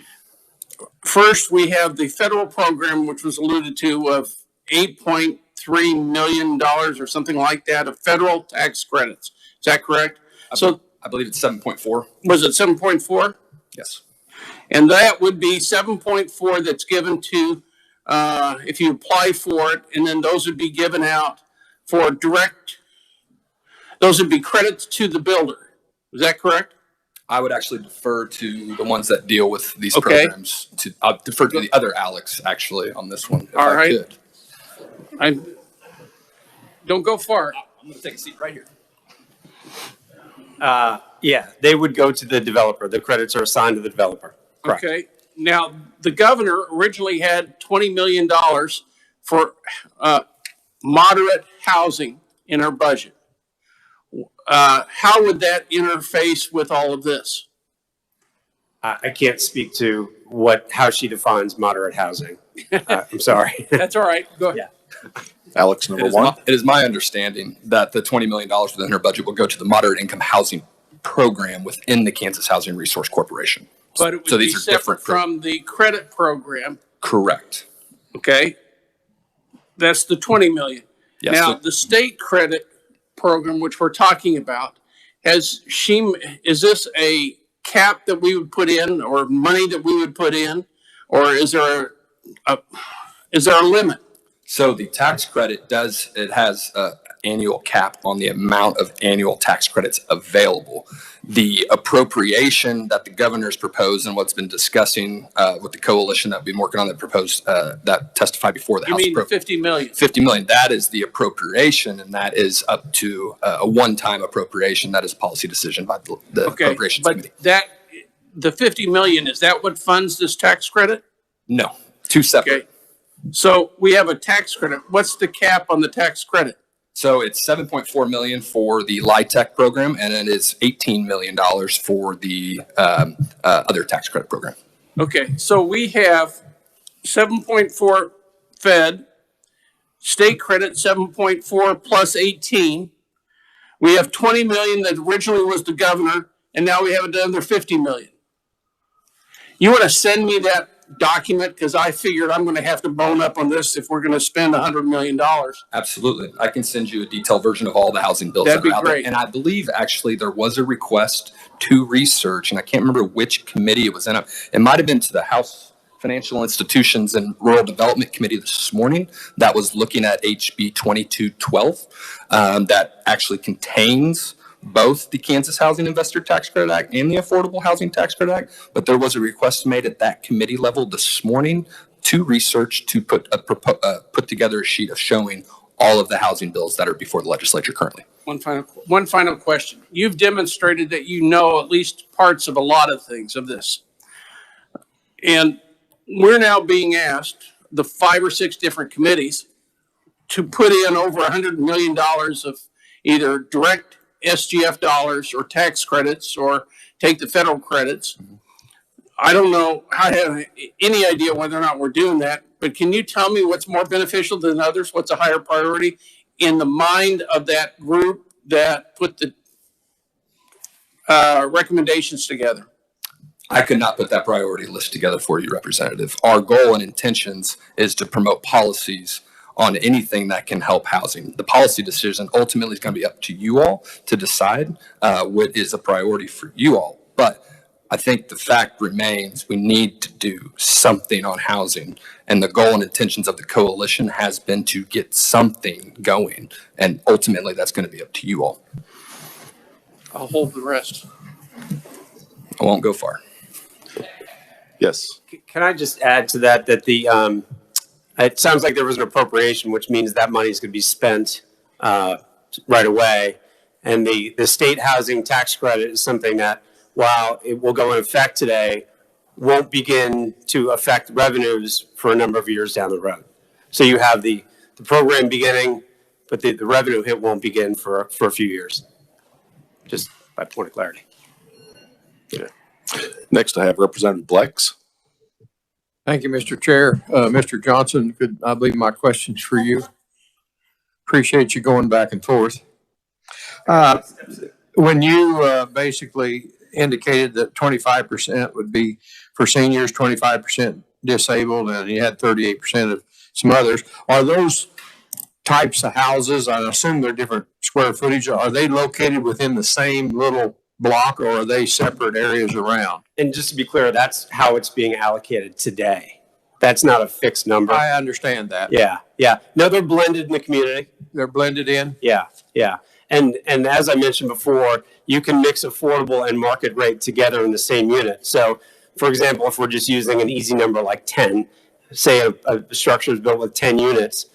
First, we have the federal program, which was alluded to, of $8.3 million or something like that of federal tax credits. Is that correct? I believe it's 7.4. Was it 7.4? Yes. And that would be 7.4 that's given to, if you apply for it, and then those would be given out for direct, those would be credits to the builder. Is that correct? I would actually defer to the ones that deal with these Okay. programs. I'll defer to the other Alex, actually, on this one. If All I right. could. I don't go far. I'm going to take a seat right here. Yeah, they would go to the developer. The credits are assigned to the developer. Correct. Okay. Now, the governor originally had $20 million for moderate housing in our budget. How would that interface with all of this? I can't speak to how she defines moderate housing. I'm sorry. That's all right. Go ahead. Yeah. Alex, number one. It is my understanding that the $20 million within her budget will go to the moderate income housing program within the Kansas Housing Resource Corporation. But it would be separate from the credit program. Correct. Okay. That's the 20 million. Yes, Now, so- the state credit program, which we're talking about, is this a cap that we would put in or money that we would put in, or is there a limit? So the tax credit has an annual cap on the amount of annual tax credits available. The appropriation that the governor's proposed and what's been discussing with the coalition that we've been working on that testified before the House. You mean the 50 million? 50 million, that is the appropriation, and that is up to a one-time appropriation. That is a policy decision by the Appropriations Committee. But the 50 million, is that what funds this tax credit? No, two separate. Okay. So we have a tax credit. What's the cap on the tax credit? So it's 7.4 million for the LIHTC program, and it is $18 million for the other tax credit program. Okay, so we have 7.4 Fed, state credit 7.4 plus 18. We have 20 million that originally was the governor, and now we have another 50 million. You want to send me that document, because I figured I'm going to have to bone up on this if we're going to spend $100 million. Absolutely. I can send you a detailed version of all the housing bills That'd that are be out there. great. And I believe actually there was a request to research, and I can't remember which committee it was in. It might have been to the House Financial Institutions and Rural Development Committee this morning that was looking at HB 2212 that actually contains both the Kansas Housing Investor Tax Credit Act and the Affordable Housing Tax Credit Act. But there was a request made at that committee level this morning to research, to put together a sheet of showing all of the housing bills that are before the legislature currently. One final question. You've demonstrated that you know at least parts of a lot of things of this. And we're now being asked, the 5 or 6 different committees, to put in over $100 million of either direct SGF dollars or tax credits or take the federal credits. I don't know, I have any idea whether or not we're doing that, but can you tell me what's more beneficial than others? What's a higher priority in the mind of that group that put the recommendations together? I could not put that priority list together for you, Representative. Our goal and intentions is to promote policies on anything that can help housing. The policy decision ultimately is going to be up to you all to decide what is a priority for you all. But I think the fact remains we need to do something on housing. And the goal and intentions of the coalition has been to get something going. And ultimately, that's going to be up to you all. I'll hold the rest. I won't go far. Yes. Can I just add to that, that it sounds like there was an appropriation, which means that money is going to be spent right away. And the state housing tax credit is something that, while it will go in effect today, won't begin to affect revenues for a number of years down the road. So you have the program beginning, but the revenue hit won't begin for a few years. Just by point of clarity. Yeah. Next, I have Representative Blex. Thank you, Mr. Chair. Mr. Johnson, I believe my question's for you. Appreciate you going back and forth. When you basically indicated that 25% would be for seniors, 25% disabled, and you had 38% of some others, are those types of houses, I assume they're different square footage, are they located within the same little block, or are they separate areas around? And just to be clear, that's how it's being allocated today. That's not a fixed number. I understand that. Yeah, yeah. No, they're blended in the community. They're blended in? Yeah, yeah. And as I mentioned before, you can mix affordable and market rate together in the same unit. So, for example, if we're just using an easy number like 10, say a structure is built with 10 units,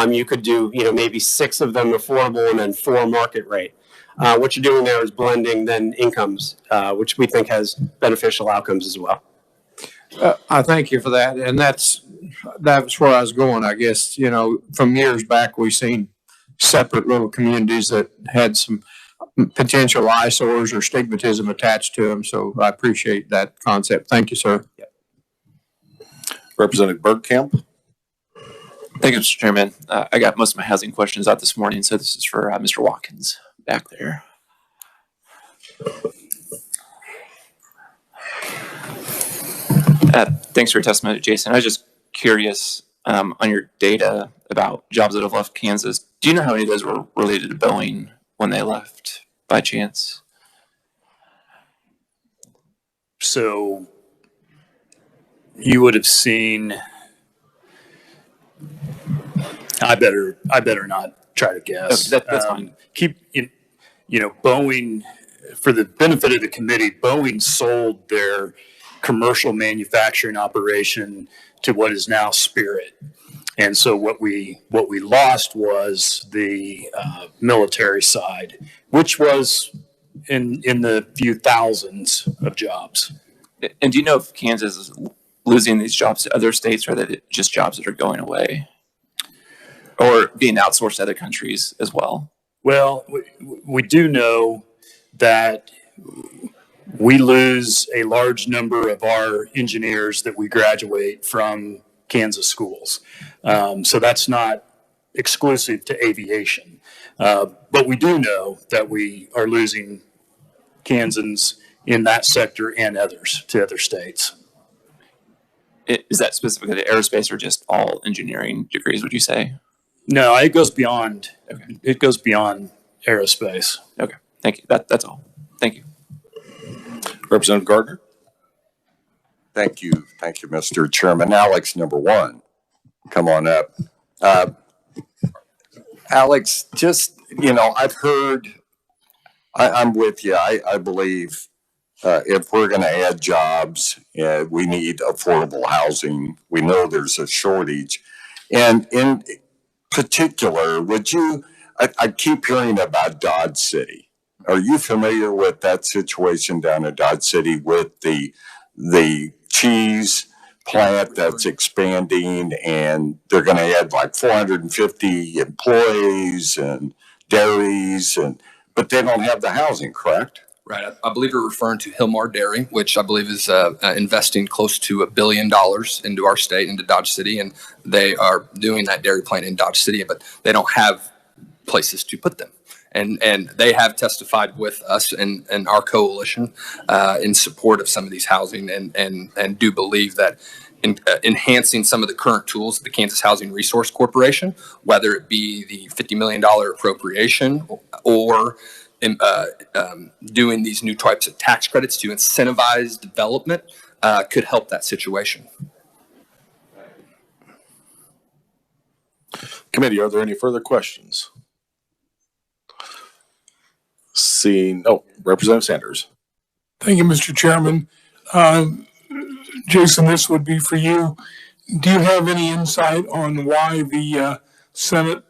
you could do, maybe 6 of them affordable and then 4 market rate. What you're doing there is blending then incomes, which we think has beneficial outcomes as well. I thank you for that. And that's where I was going, I guess. From years back, we've seen separate little communities that had some potential eyesores or stigmatism attached to them. So I appreciate that concept. Thank you, sir. Yep. Representative Bergkamp. Thank you, Mr. Chairman. I got most of my housing questions out this morning, so this is for Mr. Watkins back there. Thanks for your testimony, Jason. I was just curious on your data about jobs that have left Kansas. Do you know how many of those were related to Boeing when they left, by chance? So you would have seen. I better not try to guess. Okay, that's fine. Boeing, for the benefit of the committee, Boeing sold their commercial manufacturing operation to what is now Spirit. And so what we lost was the military side, which was in the few thousands of jobs. And do you know if Kansas is losing these jobs to other states, or are they just jobs that are going away or being outsourced to other countries as well? Well, we do know that we lose a large number of our engineers that we graduate from Kansas schools. So that's not exclusive to aviation. But we do know that we are losing Kansans in that sector and others to other states. Is that specifically to aerospace or just all engineering degrees, would you say? No, it goes beyond. Okay. It goes beyond aerospace. Okay, thank you. That's all. Thank you. Representative Gardner. Thank you, Mr. Chairman. Alex, number 1, come on up. Alex, just, I've heard, I'm with you. I believe if we're going to add jobs, we need affordable housing. We know there's a shortage. And in particular, I keep hearing about Dodge City. Are you familiar with that situation down in Dodge City with the cheese plant that's expanding, and they're going to add like 450 employees and dairies, but they don't have the housing, correct? Right. I believe you're referring to Hillmar Dairy, which I believe is investing close to $1 billion into our state, into Dodge City, and they are doing that dairy plant in Dodge City, but they don't have places to put them. And they have testified with us and our coalition in support of some of these housing, and do believe that enhancing some of the current tools of the Kansas Housing Resource Corporation, whether it be the $50 million appropriation or doing these new types of tax credits to incentivize development, could help that situation. Committee, are there any further questions? Representative Sanders. Thank you, Mr. Chairman. Jason, this would be for you. Do you have any insight on why the Senate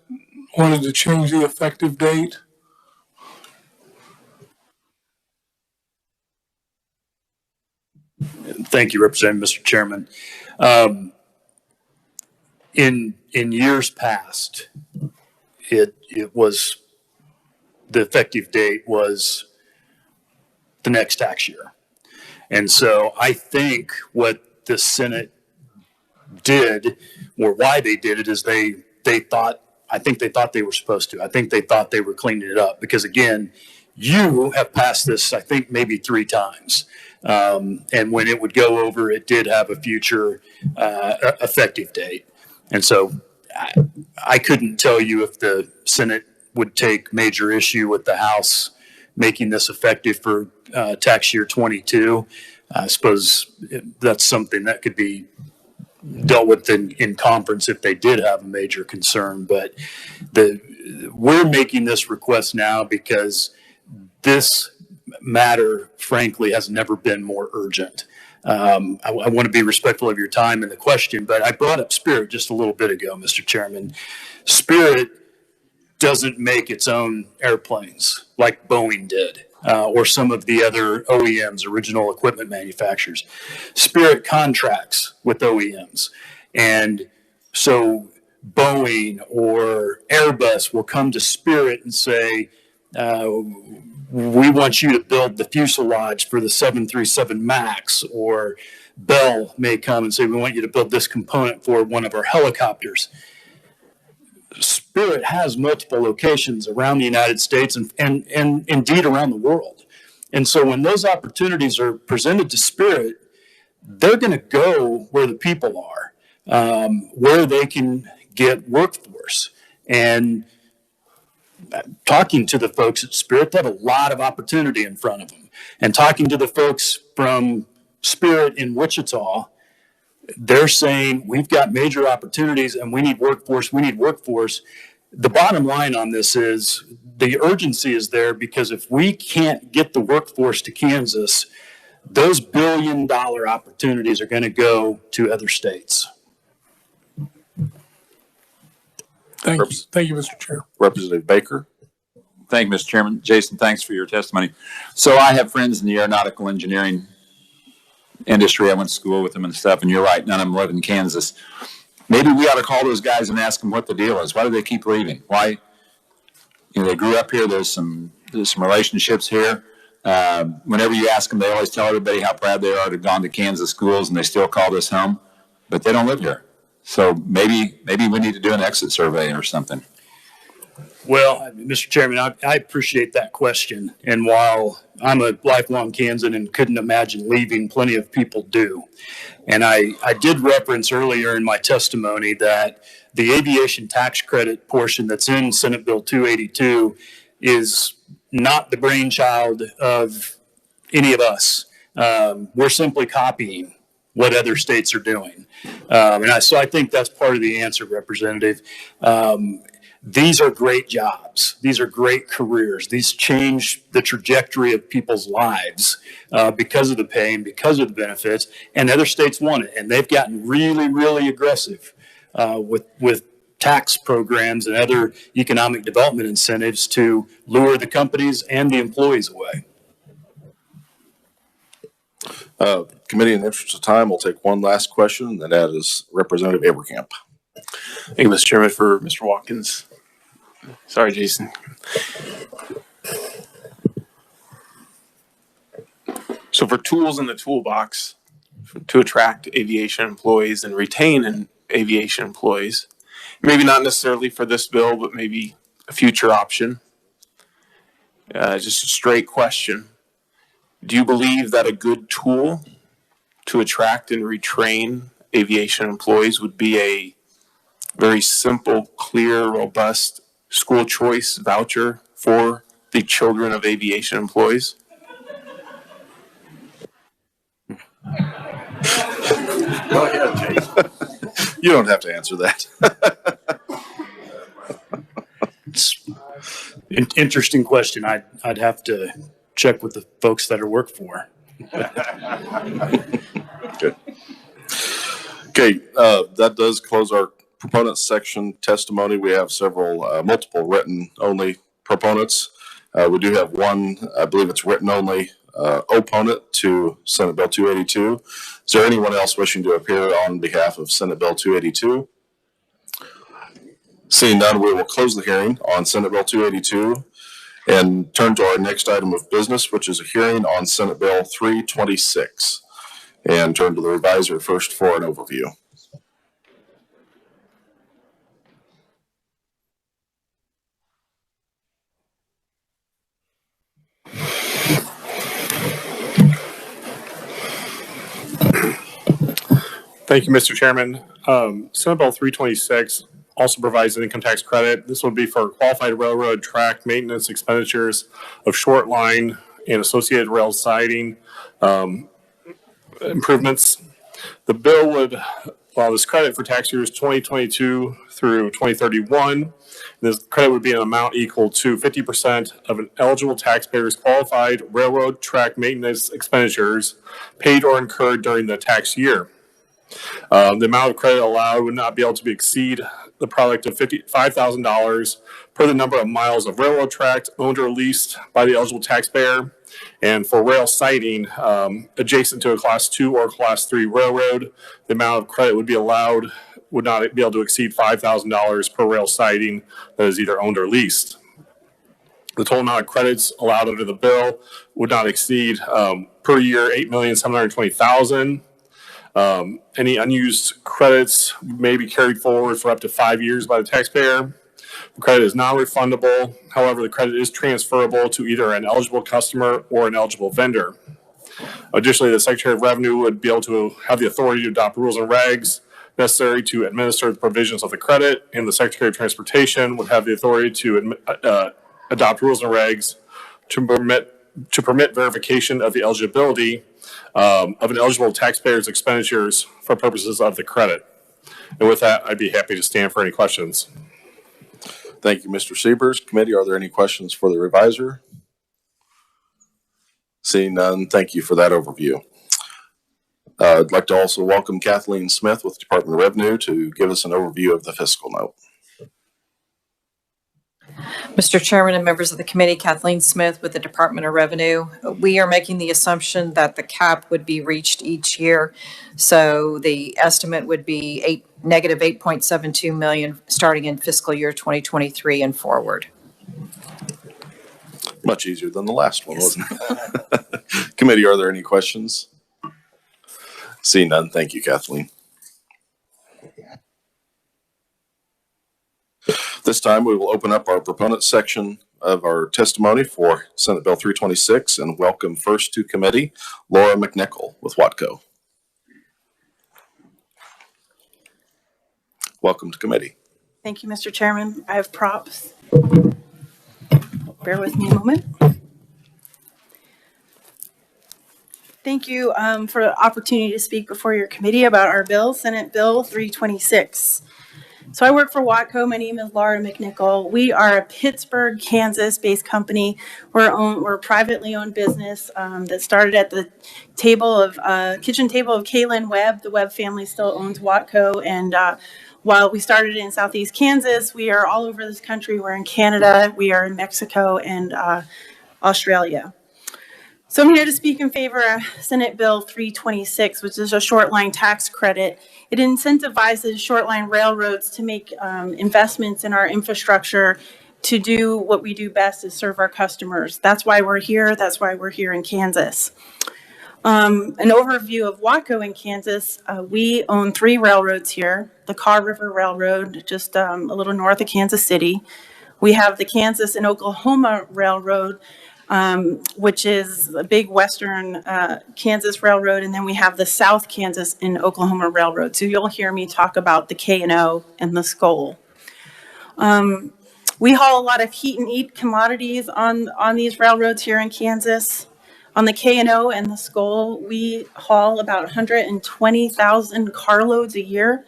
wanted to change the effective date? Thank you, Representative, Mr. Chairman. In years past, it was, the effective date was the next tax year. And so I think what the Senate did, or why they did it, is they thought, I think they thought they were supposed to. I think they thought they were cleaning it up because, again, you have passed this, I think, maybe 3 times. And when it would go over, it did have a future effective date. And so I couldn't tell you if the Senate would take major issue with the House making this effective for tax year 22. I suppose that's something that could be dealt with in conference if they did have a major concern. But we're making this request now because this matter, frankly, has never been more urgent. I want to be respectful of your time and the question, but I brought up Spirit just a little bit ago, Mr. Chairman. Spirit doesn't make its own airplanes like Boeing did, or some of the other OEMs, original equipment manufacturers. Spirit contracts with OEMs. And so Boeing or Airbus will come to Spirit and say, we want you to build the fuselage for the 737 MAX, or Bell may come and say, we want you to build this component for one of our helicopters. Spirit has multiple locations around the United States and indeed around the world. And so when those opportunities are presented to Spirit, they're going to go where the people are, where they can get workforce. And talking to the folks at Spirit, they have a lot of opportunity in front of them. And talking to the folks from Spirit in Wichita, they're saying, we've got major opportunities and we need workforce, we need workforce. The bottom line on this is the urgency is there, because if we can't get the workforce to Kansas, those billion-dollar opportunities are going to go to other states. Thank you. Thank you, Mr. Chair. Representative Baker. Thank you, Mr. Chairman. Jason, thanks for your testimony. So I have friends in the aeronautical engineering industry. I went to school with them and stuff, and you're right, none of them live in Kansas. Maybe we ought to call those guys and ask them what the deal is. Why do they keep leaving? Why? You know, they grew up here. There's some relationships here. Whenever you ask them, they always tell everybody how proud they are to have gone to Kansas schools, and they still call this home, but they don't live here. So maybe we need to do an exit survey or something. Well, Mr. Chairman, I appreciate that question. And while I'm a lifelong Kansan and couldn't imagine leaving, plenty of people do. And I did reference earlier in my testimony that the aviation tax credit portion that's in Senate Bill 282 is not the brainchild of any of us. We're simply copying what other states are doing. So I think that's part of the answer, Representative. These are great jobs. These are great careers. These change the trajectory of people's lives because of the pay and because of the benefits, and other states want it. And they've gotten really, really aggressive with tax programs and other economic development incentives to lure the companies and the employees away. Committee, in the interest of time, we'll take one last question, and that is Representative Abercamp. Thank you, Mr. Chairman. For Mr. Watkins. Sorry, Jason. So for tools in the toolbox to attract aviation employees and retain aviation employees, maybe not necessarily for this bill, but maybe a future option. Just a straight question. Do you believe that a good tool to attract and retrain aviation employees would be a very simple, clear, robust school choice voucher for the children of aviation employees? Go ahead, Jason. You don't have to answer that. It's an interesting question. I'd have to check with the folks that I work for. Good. Okay, that does close our proponent section testimony. We have several, multiple written only proponents. We do have one, I believe it's written only, opponent to Senate Bill 282. Is there anyone else wishing to appear on behalf of Senate Bill 282? Seeing none, we will close the hearing on Senate Bill 282 and turn to our next item of business, which is a hearing on Senate Bill 326. And turn to the reviser first for an overview. Thank you, Mr. Chairman. Senate Bill 326 also provides an income tax credit. This would be for qualified railroad track maintenance expenditures of short line and associated rail siding improvements. The bill would allow this credit for tax years 2022 through 2031. This credit would be an amount equal to 50% of an eligible taxpayer's qualified railroad track maintenance expenditures paid or incurred during the tax year. The amount of credit allowed would not be able to exceed the product of $55,000 per the number of miles of railroad track owned or leased by the eligible taxpayer. And for rail siding adjacent to a Class 2 or Class 3 railroad, the amount of credit would be allowed would not be able to exceed $5,000 per rail siding that is either owned or leased. The total amount of credits allowed under the bill would not exceed per year $8,720,000. Any unused credits may be carried forward for up to 5 years by the taxpayer. The credit is non-refundable. However, the credit is transferable to either an eligible customer or an eligible vendor. Additionally, the Secretary of Revenue would be able to have the authority to adopt rules and regs necessary to administer the provisions of the credit, and the Secretary of Transportation would have the authority to adopt rules and regs to permit verification of the eligibility of an eligible taxpayer's expenditures for purposes of the credit. And with that, I'd be happy to stand for any questions. Thank you, Mr. Siebers. Committee, are there any questions for the reviser? Seeing none, thank you for that overview. I'd like to also welcome Kathleen Smith with the Department of Revenue to give us an overview of the fiscal note. Mr. Chairman and members of the committee, Kathleen Smith with the Department of Revenue. We are making the assumption that the cap would be reached each year. So the estimate would be negative $8.72 million starting in fiscal year 2023 and forward. Much easier than the last one, wasn't it? Committee, are there any questions? Seeing none, thank you, Kathleen. This time, we will open up our proponent section of our testimony for Senate Bill 326 and welcome first to committee, Laura McNichol with Watco. Welcome to committee. Thank you, Mr. Chairman. I have props. Bear with me a moment. Thank you for the opportunity to speak before your committee about our bill, Senate Bill 326. So I work for Watco. My name is Laura McNichol. We are a Pittsburgh, Kansas-based company. We're a privately owned business that started at the kitchen table of Kaylin Webb. The Webb family still owns Watco, and while we started in Southeast Kansas, we are all over this country. We're in Canada, we are in Mexico, and Australia. So I'm here to speak in favor of Senate Bill 326, which is a short line tax credit. It incentivizes short line railroads to make investments in our infrastructure to do what we do best, is serve our customers. That's why we're here. That's why we're here in Kansas. An overview of Watco in Kansas. We own 3 railroads here. The Kaw River Railroad, just a little north of Kansas City. We have the Kansas and Oklahoma Railroad, which is a big western Kansas railroad, and then we have the South Kansas and Oklahoma Railroad. So you'll hear me talk about the K&O and the Skoal. We haul a lot of heat and eat commodities on these railroads here in Kansas. On the K&O and the Skoal, we haul about 120,000 carloads a year.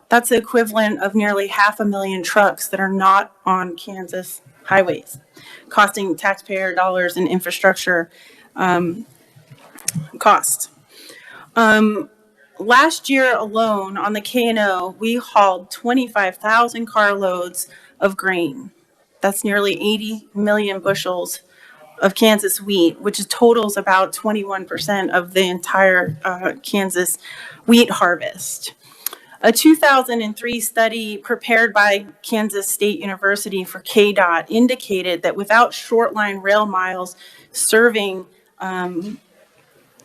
That's the equivalent of nearly 500,000 trucks that are not on Kansas highways, costing taxpayer dollars and infrastructure costs. last year alone on the K&O, we hauled 25,000 carloads of grain. That's nearly 80 million bushels of Kansas wheat, which totals about 21% of the entire Kansas wheat harvest. A 2003 study prepared by Kansas State University for KDOT indicated that without short line rail miles serving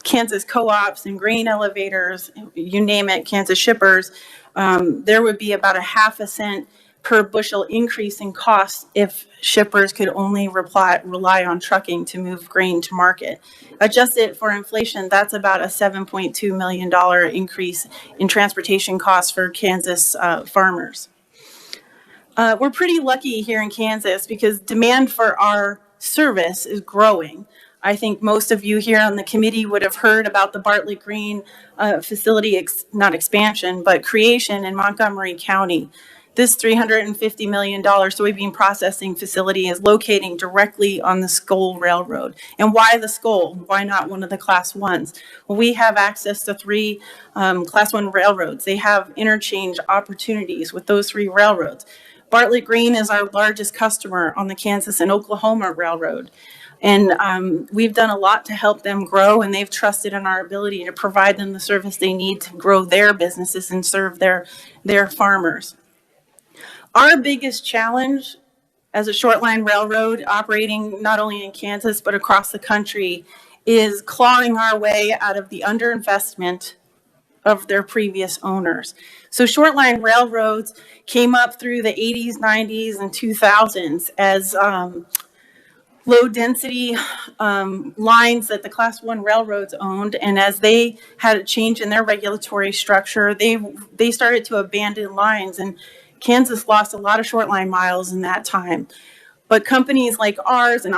Kansas co-ops and grain elevators, you name it, Kansas shippers, there would be about a half a cent per bushel increase in costs if shippers could only rely on trucking to move grain to market. Adjusted for inflation, that's about a $7.2 million increase in transportation costs for Kansas farmers. We're pretty lucky here in Kansas because demand for our service is growing. I think most of you here on the committee would have heard about the Bartlett Green facility, not expansion, but creation in Montgomery County. This $350 million soybean processing facility is locating directly on the Skoll Railroad. And why the Skoll? Why not one of the Class 1s? Well, we have access to 3 Class 1 railroads. They have interchange opportunities with those 3 railroads. Bartlett Green is our largest customer on the Kansas and Oklahoma Railroad. And we've done a lot to help them grow, and they've trusted in our ability to provide them the service they need to grow their businesses and serve their farmers. Our biggest challenge as a short line railroad operating not only in Kansas but across the country is clawing our way out of the underinvestment of their previous owners. So short line railroads came up through the 80s, 90s, and 2000s as low density lines that the Class 1 railroads owned, and as they had a change in their regulatory structure, they started to abandon lines, and Kansas lost a lot of short line miles in that time. But companies like ours and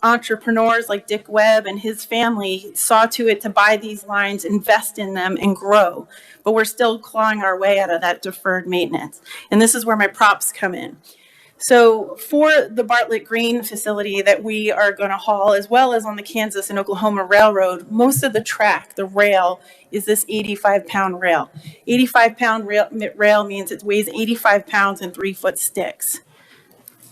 entrepreneurs like Dick Webb and his family saw to it to buy these lines, invest in them, and grow. But we're still clawing our way out of that deferred maintenance. And this is where my props come in. So for the Bartlett Green facility that we are going to haul, as well as on the Kansas and Oklahoma Railroad, most of the track, the rail, is this 85-pound rail. 85-pound rail means it weighs 85 pounds and 3-foot sticks.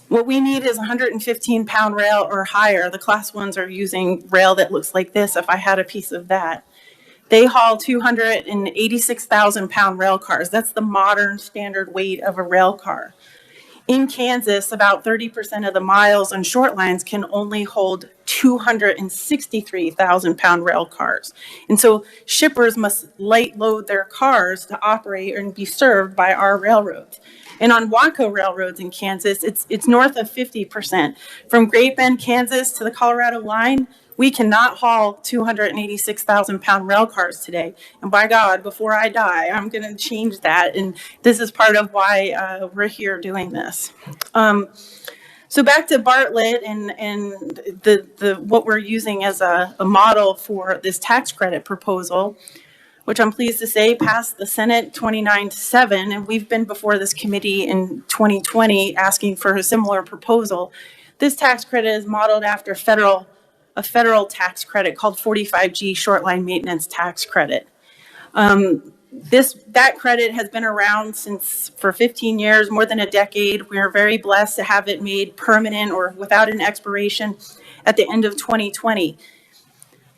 What we need is 115-pound rail or higher. The Class 1s are using rail that looks like this if I had a piece of that. They haul 286,000-pound rail cars. That's the modern standard weight of a rail car. In Kansas, about 30% of the miles on short lines can only hold 263,000-pound rail cars. And so shippers must light load their cars to operate and be served by our railroads. And on Waco railroads in Kansas, it's north of 50%. From Great Bend, Kansas to the Colorado line, we cannot haul 286,000-pound rail cars today. And by God, before I die, I'm going to change that. And this is part of why we're here doing this. So back to Bartlett and the what we're using as a model for this tax credit proposal, which I'm pleased to say passed the Senate 29-7. And we've been before this committee in 2020 asking for a similar proposal. This tax credit is modeled after a federal tax credit called 45G short line maintenance tax credit. That credit has been around for 15 years, more than a decade. We are very blessed to have it made permanent or without an expiration at the end of 2020.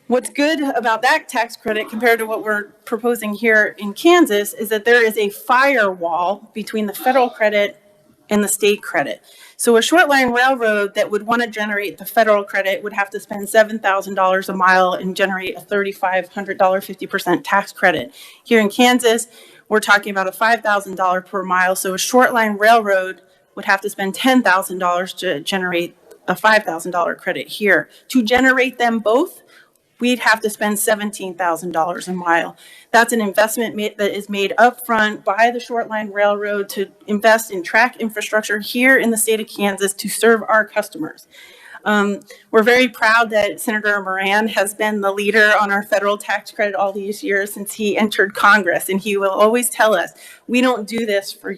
What's good about that tax credit compared to what we're proposing here in Kansas is that there is a firewall between the federal credit and the state credit. So a short line railroad that would want to generate the federal credit would have to spend $7,000 a mile and generate a $3,500 50% tax credit. Here in Kansas, we're talking about a $5,000 per mile. So a short line railroad would have to spend $10,000 to generate a $5,000 credit here. To generate them both, we'd have to spend $17,000 a mile. That's an investment that is made upfront by the short line railroad to invest in track infrastructure here in the state of Kansas to serve our customers. We're very proud that Senator Moran has been the leader on our federal tax credit all these years since he entered Congress, and he will always tell us, I don't do this for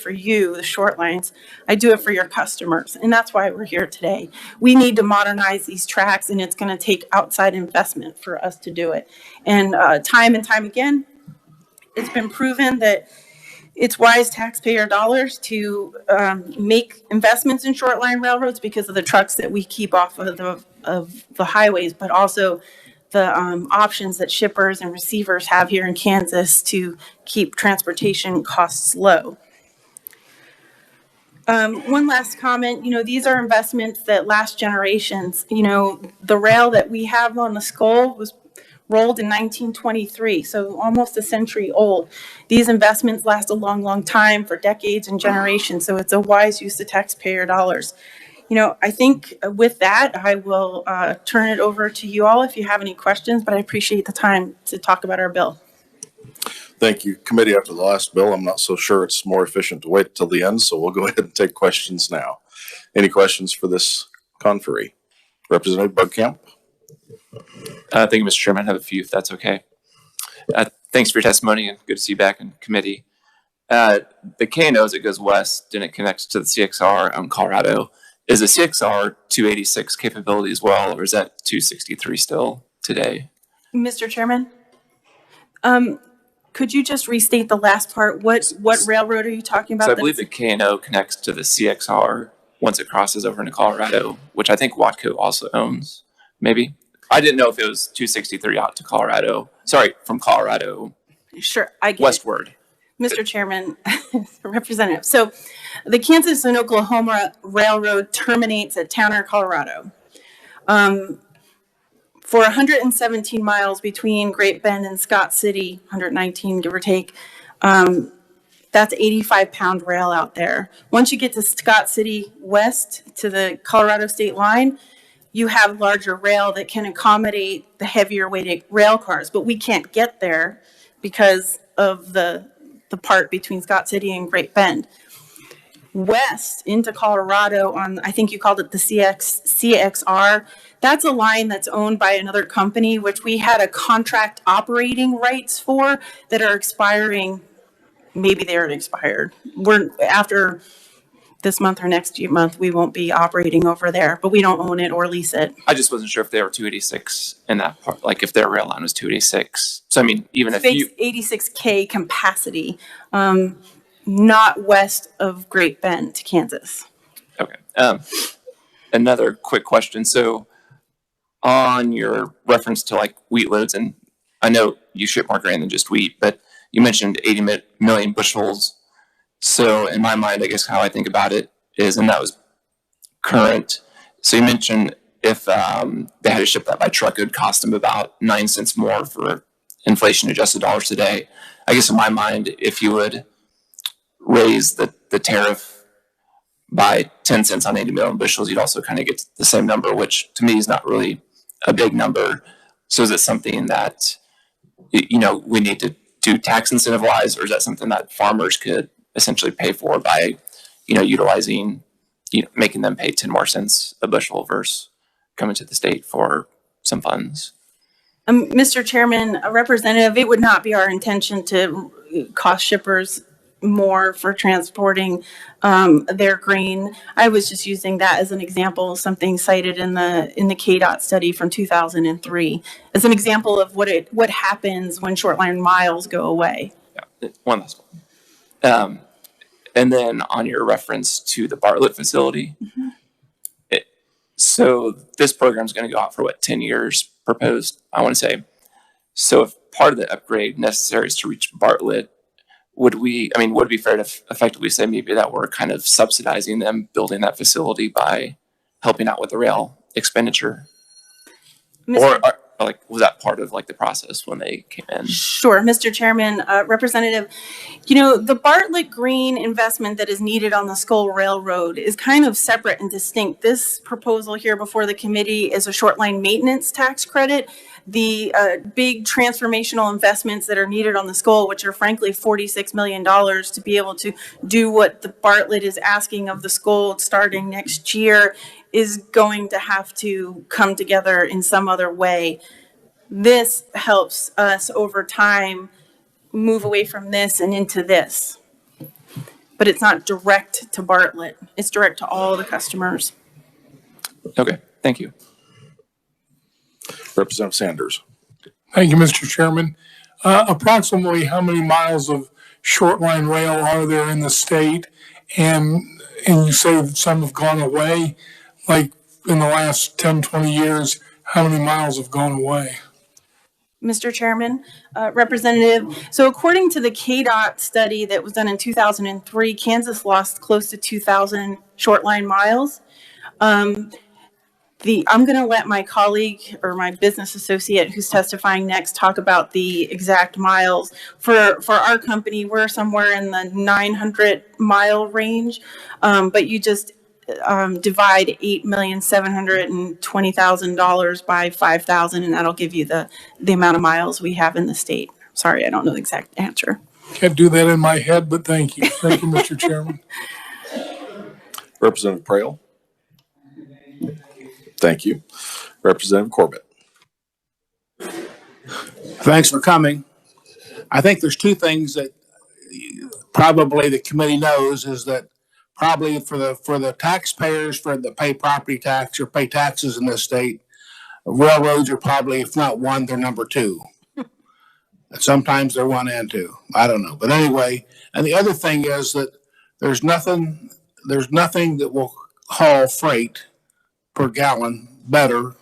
you, the short lines. I do it for your customers, and that's why we're here today. We need to modernize these tracks, and it's going to take outside investment for us to do it. And time again, it's been proven that it's wise taxpayer dollars to make investments in short line railroads because of the trucks that we keep off of the highways, but also the options that shippers and receivers have here in Kansas to keep transportation costs low. One last comment, these are investments that last generations. The rail that we have on the Skull was rolled in 1923, so almost a century old. These investments last a long, long time, for decades and generations, so it's a wise use of taxpayer dollars. I think with that, I will turn it over to you all if you have any questions, but I appreciate the time to talk about our bill. Thank you. Committee, after the last bill, I'm not so sure it's more efficient to wait till the end, so we'll go ahead and take questions now. Any questions for this conferee? Representative Bergkamp? Thank you, Mr. Chairman. I have a few, if that's okay. Thanks for your testimony, and good to see you back in committee. The K&O, as it goes west and it connects to the CXR on Colorado, is the CXR 286 capability as well, or is that 263 still today? Mr. Chairman, could you just restate the last part? What railroad are you talking about? So I believe the K&O connects to the CXR once it crosses over into Colorado, which I think Watco also owns, maybe. I didn't know if it was 263 out to Colorado. Sorry, from Colorado. Sure, I get westward. It. Mr. Chairman, Representative. So the Kansas and Oklahoma Railroad terminates at Towner, Colorado. For 117 miles between Great Bend and Scott City, 119 give or take, that's 85-pound rail out there. Once you get to Scott City west to the Colorado state line, you have larger rail that can accommodate the heavier weighted rail cars, but we can't get there because of the part between Scott City and Great Bend. West into Colorado on, I think you called it the CXR, that's a line that's owned by another company, which we had a contract operating rights for that are expiring. Maybe they're expired. After this month or next month, we won't be operating over there, but we don't own it or lease it. I just wasn't sure if they were 286 in that part, like if their rail line was 286. So I mean, even if you 86K capacity, not west of Great Bend to Kansas. Okay. Another quick question. So on your reference to like wheat loads, and I know you ship more grain than just wheat, but you mentioned 80 million bushels. So in my mind, I guess how I think about it is, and that was current. So you mentioned if they had to ship that by truck, it would cost them about 9 cents more for inflation adjusted dollars today. I guess in my mind, if you would raise the tariff by 10 cents on 80 million bushels, you'd also kind of get the same number, which to me is not really a big number. So is it something that, we need to do tax incentive wise, or is that something that farmers could essentially pay for by, utilizing, making them pay 10 more cents a bushel versus coming to the state for some funds? Mr. Chairman, a representative, it would not be our intention to cost shippers more for transporting their grain. I was just using that as an example, something cited in the ks.gov study from 2003 as an example of what happens when short line miles go away. Yeah. One last one. And then on your reference to the Bartlett facility, so this program is going to go out for 10 years proposed, I want to say. So if part of the upgrade necessary is to reach Bartlett, would it be fair to effectively say maybe that we're kind of subsidizing them building that facility by helping out with the rail expenditure? Or was that part of the process when they came in? Sure, Mr. Chairman, Representative, the Bartlett Green investment that is needed on the Skull Railroad is kind of separate and distinct. This proposal here before the committee is a short line maintenance tax credit. The big transformational investments that are needed on the Skull, which are frankly $46 million to be able to do what the Bartlett is asking of the Skull starting next year, is going to have to come together in some other way. This helps us over time move away from this and into this. But it's not direct to Bartlett. It's direct to all the customers. Okay, thank you. Representative Sanders. Thank you, Mr. Chairman. Approximately how many miles of short line rail are there in the state? And you say that some have gone away, like in the last 10, 20 years, how many miles have gone away? Mr. Chairman, Representative, so according to the KDOT study that was done in 2003, Kansas lost close to 2,000 short line miles. I'm going to let my colleague or my business associate who's testifying next talk about the exact miles. For our company, we're somewhere in the 900 mile range, but you just divide $8,720,000 by 5,000, and that'll give you the amount of miles we have in the state. Sorry, I don't know the exact answer. Can't do that in my head, but thank you. Thank you, Mr. Chairman. Representative Prael. Thank you. Representative Corbett. Thanks for coming. I think there's two things that probably the committee knows is that probably for the taxpayers that pay property tax or pay taxes in this state, railroads are probably, if not one, they're number two. Sometimes they're one and two. I don't know. But anyway, and the other thing is that there's nothing that will haul freight per gallon better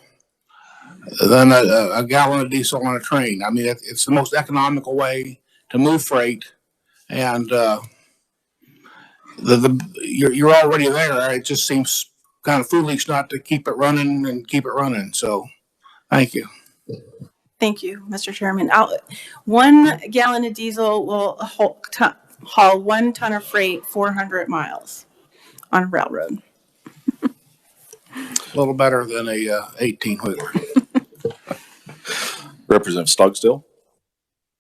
than a gallon of diesel on a train. I mean, it's the most economical way to move freight, and you're already there. It just seems kind of foolish not to keep it running and keep it running. So, thank you. Thank you, Mr. Chairman. 1 gallon of diesel will haul 1 ton of freight 400 miles on a railroad. A little better than a 18-wheeler. Representative Stogstill.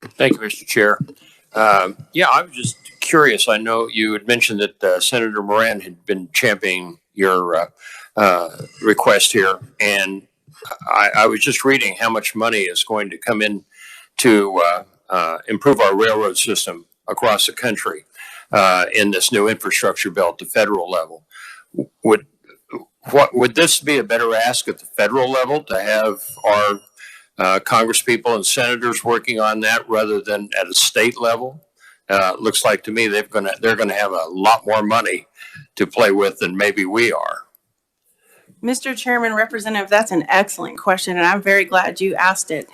Thank you, Mr. Chair. Yeah, I was just curious. I know you had mentioned that Senator Moran had been championing your request here, and I was just reading how much money is going to come in to improve our railroad system across the country in this new infrastructure bill at the federal level. Would this be a better ask at the federal level to have our congresspeople and senators working on that rather than at a state level? Looks like to me they're going to have a lot more money to play with than maybe we are. Mr. Chairman, Representative, that's an excellent question, and I'm very glad you asked it.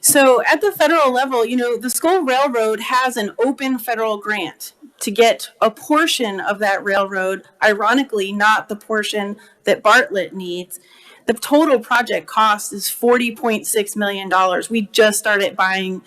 So at the federal level, the Skull Railroad has an open federal grant to get a portion of that railroad, ironically, not the portion that Bartlett needs. The total project cost is $40.6 million. We just started buying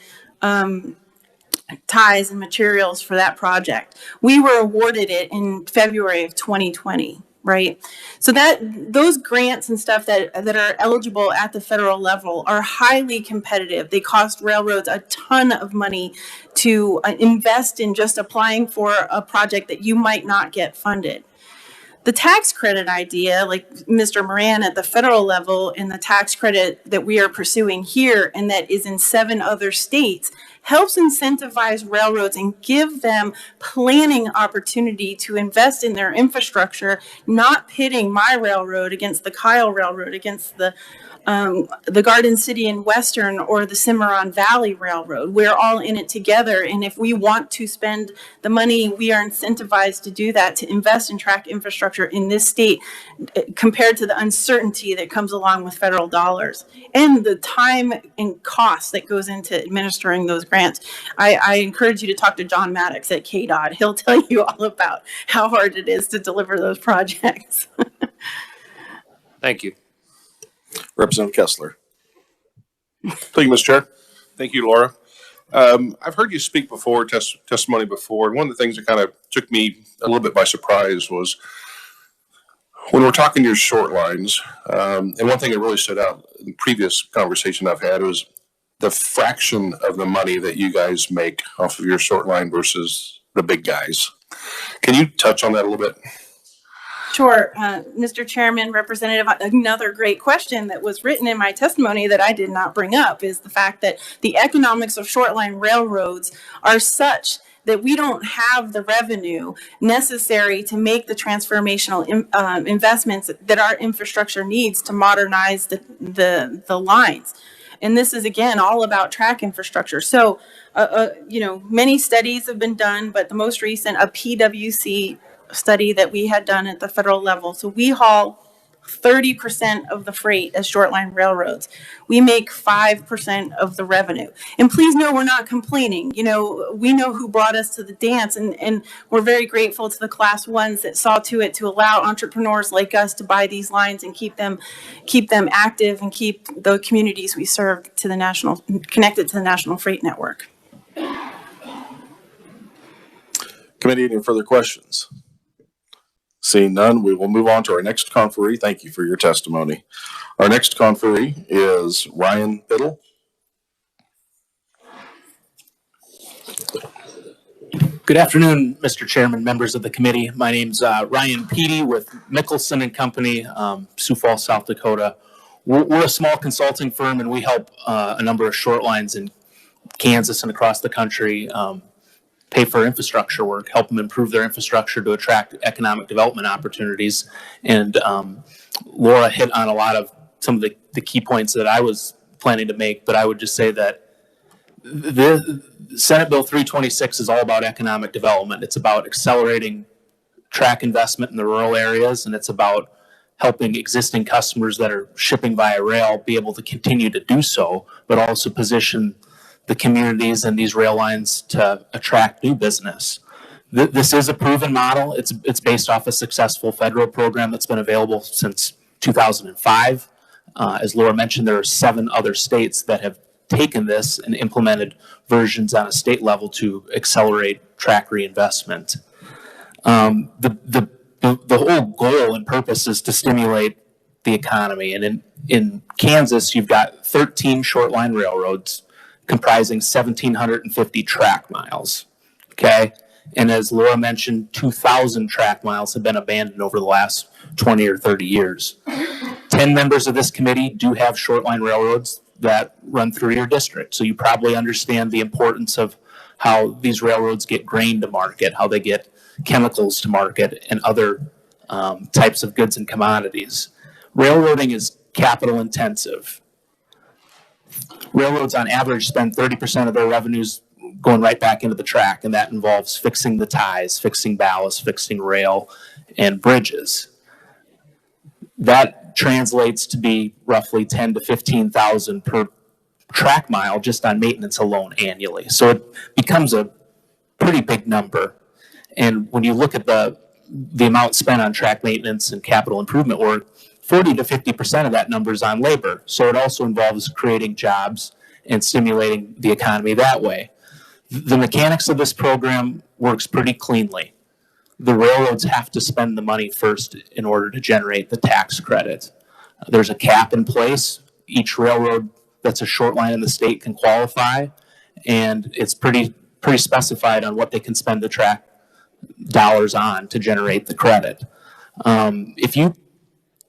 ties and materials for that project. We were awarded it in February of 2020. Right. So those grants and stuff that are eligible at the federal level are highly competitive. They cost railroads a ton of money to invest in just applying for a project that you might not get funded. The tax credit idea, like Mr. Moran at the federal level, and the tax credit that we are pursuing here and that is in 7 other states, helps incentivize railroads and give them planning opportunity to invest in their infrastructure, not pitting my railroad against the Kyle Railroad, against the Garden City and Western or the Cimarron Valley Railroad. We're all in it together. And if we want to spend the money, we are incentivized to do that, to invest in track infrastructure in this state compared to the uncertainty that comes along with federal dollars and the time and cost that goes into administering those grants. I encourage you to talk to John Maddox at KDOT. He'll tell you all about how hard it is to deliver those projects. Thank you. Representative Kessler. Thank you, Mr. Chair. Thank you, Laura. I've heard you speak before, testimony before, and one of the things that kind of took me a little bit by surprise was when we're talking your short lines, and one thing that really stood out in the previous conversation I've had was the fraction of the money that you guys make off of your short line versus the big guys. Can you touch on that a little bit? Sure, Mr. Chairman, Representative, another great question that was written in my testimony that I did not bring up is the fact that the economics of short line railroads are such that we don't have the revenue necessary to make the transformational investments that our infrastructure needs to modernize the lines. And this is, again, all about track infrastructure. So, many studies have been done, but the most recent, a PwC study that we had done at the federal level. So we haul 30% of the freight as short line railroads. We make 5% of the revenue. And please know we're not complaining. We know who brought us to the dance, and we're very grateful to the class ones that saw to it to allow entrepreneurs like us to buy these lines and keep them active and keep the communities we serve connected to the national freight network. Committee, any further questions? Seeing none, we will move on to our next conferee. Thank you for your testimony. Our next conferee is Ryan Biddle. Good afternoon, Mr. Chairman, members of the committee. My name's Ryan Peedy with Mickelson and Company, Sioux Falls, South Dakota. We're a small consulting firm, and we help a number of short lines in Kansas and across the country pay for infrastructure work, help them improve their infrastructure to attract economic development opportunities. And Laura hit on a lot of some of the key points that I was planning to make, but I would just say that the Senate Bill 326 is all about economic development. It's about accelerating track investment in the rural areas, and it's about helping existing customers that are shipping via rail be able to continue to do so, but also position the communities and these rail lines to attract new business. This is a proven model. It's based off a successful federal program that's been available since 2005. As Laura mentioned, there are 7 other states that have taken this and implemented versions on a state level to accelerate track reinvestment. The whole goal and purpose is to stimulate the economy. And in Kansas, you've got 13 short line railroads comprising 1,750 track miles, okay? And as Laura mentioned, 2,000 track miles have been abandoned over the last 20 or 30 years. 10 members of this committee do have short line railroads that run through your district, so you probably understand the importance of how these railroads get grain to market, how they get chemicals to market, and other types of goods and commodities. Railroading is capital intensive. Railroads on average spend 30% of their revenues going right back into the track, and that involves fixing the ties, fixing ballast, fixing rail, and bridges. That translates to be roughly $10,000 to $15,000 per track mile just on maintenance alone annually. So it becomes a pretty big number. And when you look at the amount spent on track maintenance and capital improvement work, 40 to 50% of that number is on labor. So it also involves creating jobs and stimulating the economy that way. The mechanics of this program works pretty cleanly. The railroads have to spend the money first in order to generate the tax credit. There's a cap in place. Each railroad that's a short line in the state can qualify, and it's pretty specified on what they can spend the track dollars on to generate the credit. If you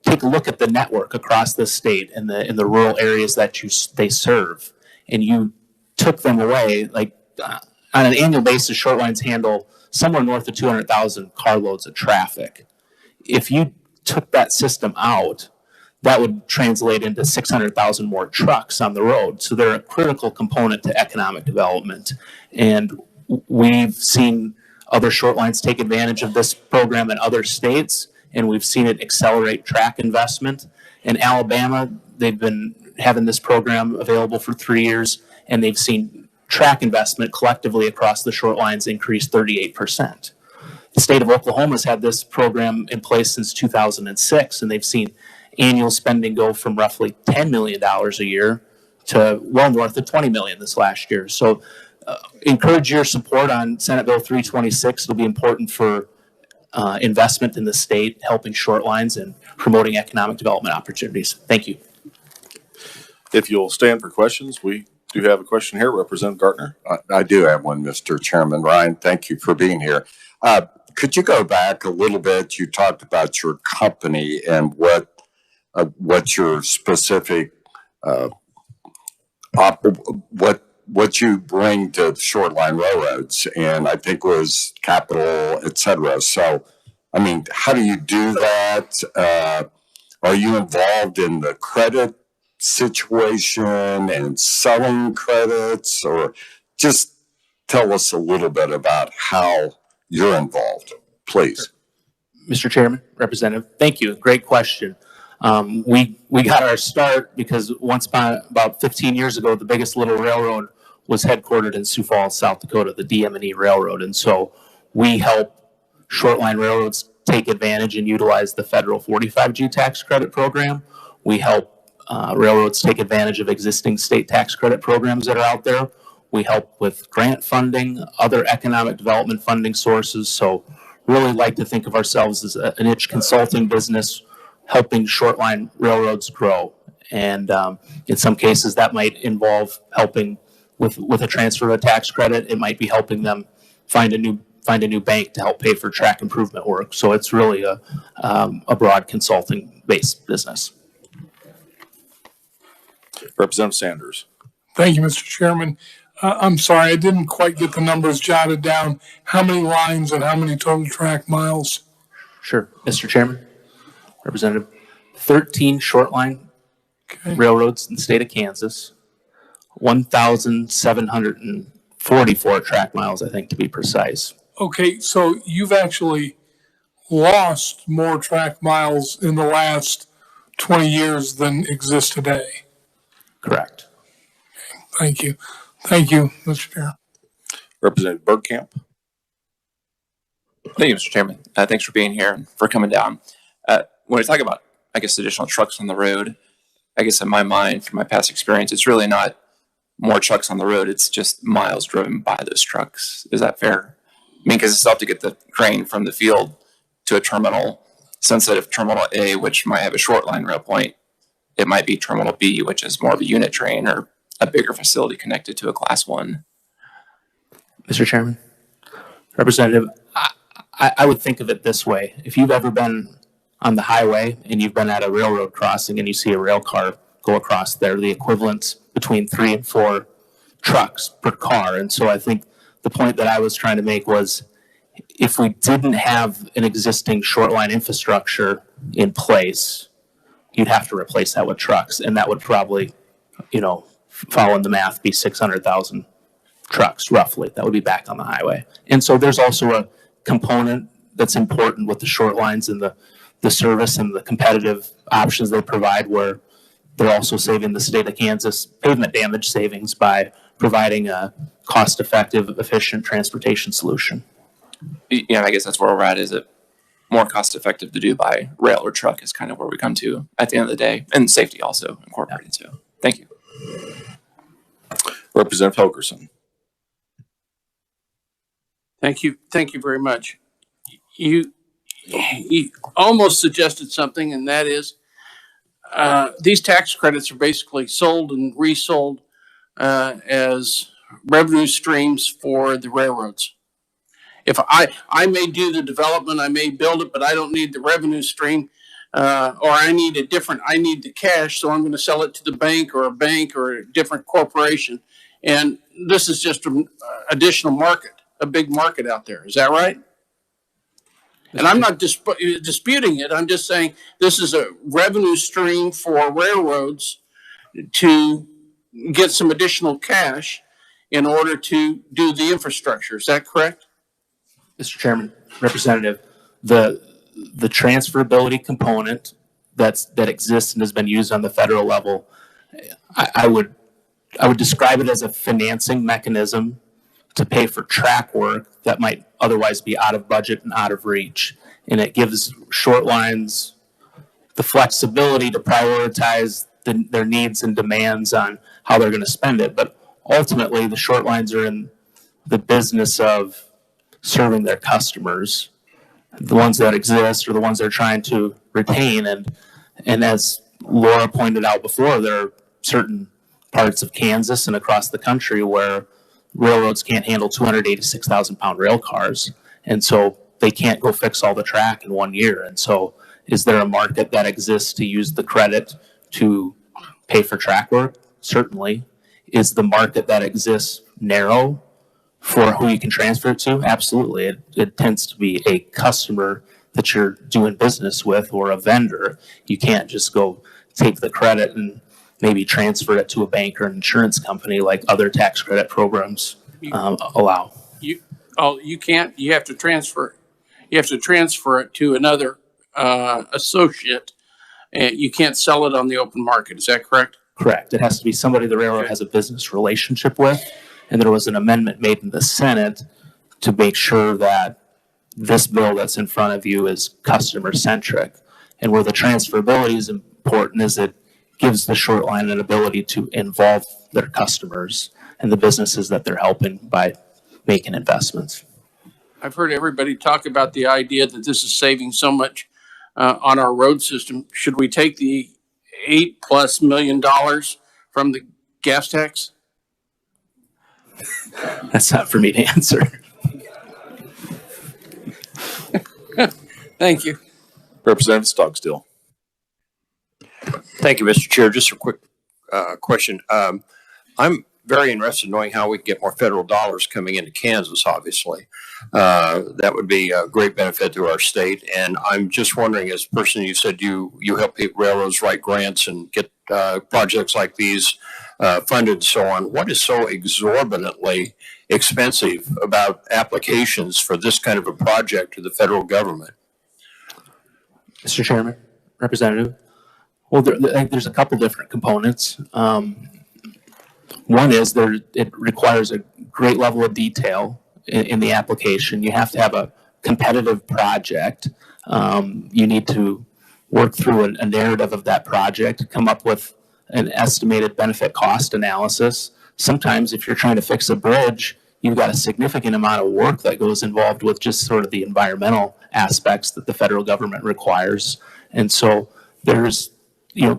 take a look at the network across the state and in the rural areas that they serve, and you took them away, like on an annual basis, short lines handle somewhere north of 200,000 carloads of traffic. If you took that system out, that would translate into 600,000 more trucks on the road. So they're a critical component to economic development. And we've seen other short lines take advantage of this program in other states, and we've seen it accelerate track investment. In Alabama, they've been having this program available for 3 years, and they've seen track investment collectively across the short lines increase 38%. The state of Oklahoma has had this program in place since 2006, and they've seen annual spending go from roughly $10 million a year to well north of $20 million this last year. So encourage your support on Senate Bill 326. It'll be important for investment in the state, helping short lines and promoting economic development opportunities. Thank you. If you'll stand for questions, we do have a question here. Representative Gartner. I do have one, Mr. Chairman. Ryan, thank you for being here. Could you go back a little bit? You talked about your company and what your specific, what you bring to short line railroads, and I think was capital, et cetera. So, I mean, how do you do that? Are you involved in the credit situation and selling credits, or just tell us a little bit about how you're involved, please. Mr. Chairman, Representative, thank you. Great question. We got our start because once upon about 15 years ago, the biggest little railroad was headquartered in Sioux Falls, South Dakota, the DM&E Railroad. And so we help short-line railroads take advantage and utilize the federal 45G tax credit program. We help railroads take advantage of existing state tax credit programs that are out there. We help with grant funding, other economic development funding sources. So really like to think of ourselves as a niche consulting business helping short-line railroads grow. And in some cases, that might involve helping with a transfer of a tax credit. It might be helping them find a new bank to help pay for track improvement work. So it's really a broad consulting-based business. Representative Sanders. Thank you, Mr. Chairman. I'm sorry, I didn't quite get the numbers jotted down. How many lines and how many total track miles? Sure, Mr. Chairman, Representative. 13 short line railroads in the state of Kansas, 1,744 track miles, I think, to be precise. Okay, so you've actually lost more track miles in the last 20 years than exist today. Correct. Okay, thank you. Thank you, Mr. Chair. Representative Bergkamp. Thank you, Mr. Chairman. Thanks for being here and for coming down. When we talk about, I guess, additional trucks on the road, I guess in my mind, from my past experience, it's really not more trucks on the road. It's just miles driven by those trucks. Is that fair? I mean, because it's tough to get the grain from the field to a terminal. So instead of Terminal A, which might have a short line rail point, it might be Terminal B, which is more of a unit train or a bigger facility connected to a Class 1. Mr. Chairman, Representative, I would think of it this way. If you've ever been on the highway and you've been at a railroad crossing and you see a rail car go across there, the equivalent's between 3 and 4 trucks per car. And so I think the point that I was trying to make was if we didn't have an existing short line infrastructure in place, you'd have to replace that with trucks. And that would probably, following the math, be 600,000 trucks, roughly. That would be back on the highway. And so there's also a component that's important with the short lines and the service and the competitive options they provide, where they're also saving the state of Kansas pavement damage savings by providing a cost-effective, efficient transportation solution. Yeah, I guess that's where we're at. Is it more cost-effective to do by rail or truck is kind of where we come to at the end of the day, and safety also incorporated too. Thank you. Representative Helgerson. Thank you. Thank you very much. You almost suggested something, and that is these tax credits are basically sold and resold as revenue streams for the railroads. If I may do the development, I may build it, but I don't need the revenue stream, or I need the cash, so I'm going to sell it to the bank or a different corporation. And this is just an additional market, a big market out there. Is that right? And I'm not disputing it. I'm just saying this is a revenue stream for railroads to get some additional cash in order to do the infrastructure. Is that correct? Mr. Chairman, Representative, the transferability component that exists and has been used on the federal level, I would describe it as a financing mechanism to pay for track work that might otherwise be out of budget and out of reach. And it gives short lines the flexibility to prioritize their needs and demands on how they're going to spend it. But ultimately, the short lines are in the business of serving their customers, the ones that exist or the ones they're trying to retain. And as Laura pointed out before, there are certain parts of Kansas and across the country where railroads can't handle 286,000-pound rail cars. And so they can't go fix all the track in 1 year. And so is there a market that exists to use the credit to pay for track work? Certainly. Is the market that exists narrow for who you can transfer it to? Absolutely. It tends to be a customer that you're doing business with or a vendor. You can't just go take the credit and maybe transfer it to a bank or an insurance company like other tax credit programs allow. You can't, you have to transfer it to another associate. And you can't sell it on the open market. Is that correct? Correct. It has to be somebody the railroad has a business relationship with. And there was an amendment made in the Senate to make sure that this bill that's in front of you is customer centric. And where the transferability is important is it gives the short line an ability to involve their customers and the businesses that they're helping by making investments. I've heard everybody talk about the idea that this is saving so much on our road system. Should we take the $8+ million from the gas tax? That's not for me to answer. Thank you. Representative Stockstill. Thank you, Mr. Chair. Just a quick question. I'm very interested in knowing how we can get more federal dollars coming into Kansas, obviously. That would be a great benefit to our state. And I'm just wondering, as a person, you said you help railroads write grants and get projects like these funded and so on. What is so exorbitantly expensive about applications for this kind of a project to the federal government? Mr. Chairman, Representative. Well, there's a couple different components. One is it requires a great level of detail in the application. You have to have a competitive project. You need to work through a narrative of that project, come up with an estimated benefit cost analysis. Sometimes if you're trying to fix a bridge, you've got a significant amount of work that goes involved with just sort of the environmental aspects that the federal government requires. And so there's,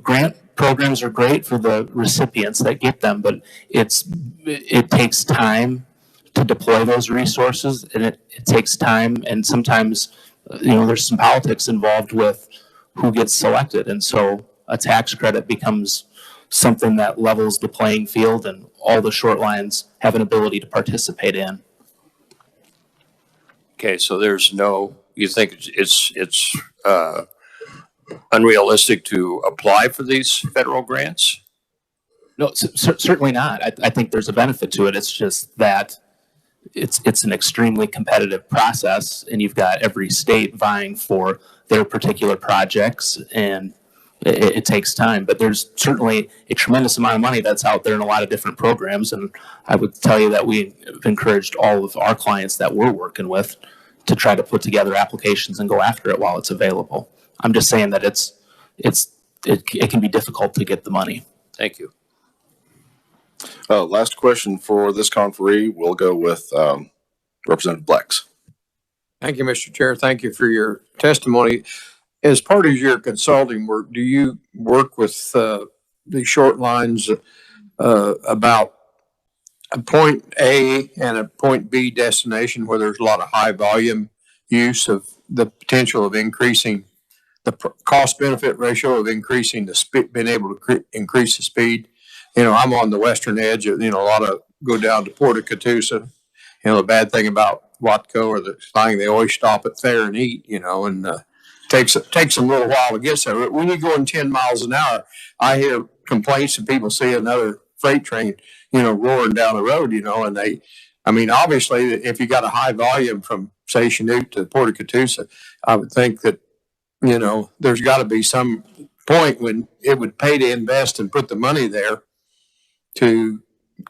grant programs are great for the recipients that get them, but it takes time to deploy those resources, and it takes time, and sometimes there's some politics involved with who gets selected, and so a tax credit becomes something that levels the playing field, and all the short lines have an ability to participate in. Okay, so you think it's unrealistic to apply for these federal grants? No, certainly not. I think there's a benefit to it. It's just that it's an extremely competitive process, and you've got every state vying for their particular projects, and it takes time. But there's certainly a tremendous amount of money that's out there in a lot of different programs, and I would tell you that we've encouraged all of our clients that we're working with to try to put together applications and go after it while it's available. I'm just saying that it can be difficult to get the money. Thank you. Last question for this conferee. We'll go with Representative Blex. Thank you, Mr. Chair. Thank you for your testimony. As part of your consulting work, do you work with the short lines about a point A and a point B destination where there's a lot of high volume use of the potential of increasing the cost benefit ratio of increasing the speed, being able to increase the speed? I'm on the western edge of, a lot of go down to Port of Catoosa. The bad thing about Watco or the thing, they always stop at Thayer and eat, and takes them a little while to get there. But when you're going 10 miles an hour, I hear complaints and people see another freight train, roaring down the road, and obviously if you got a high volume from, say, Chanute to Port of Catoosa, I would think that, there's got to be some point when it would pay to invest and put the money there to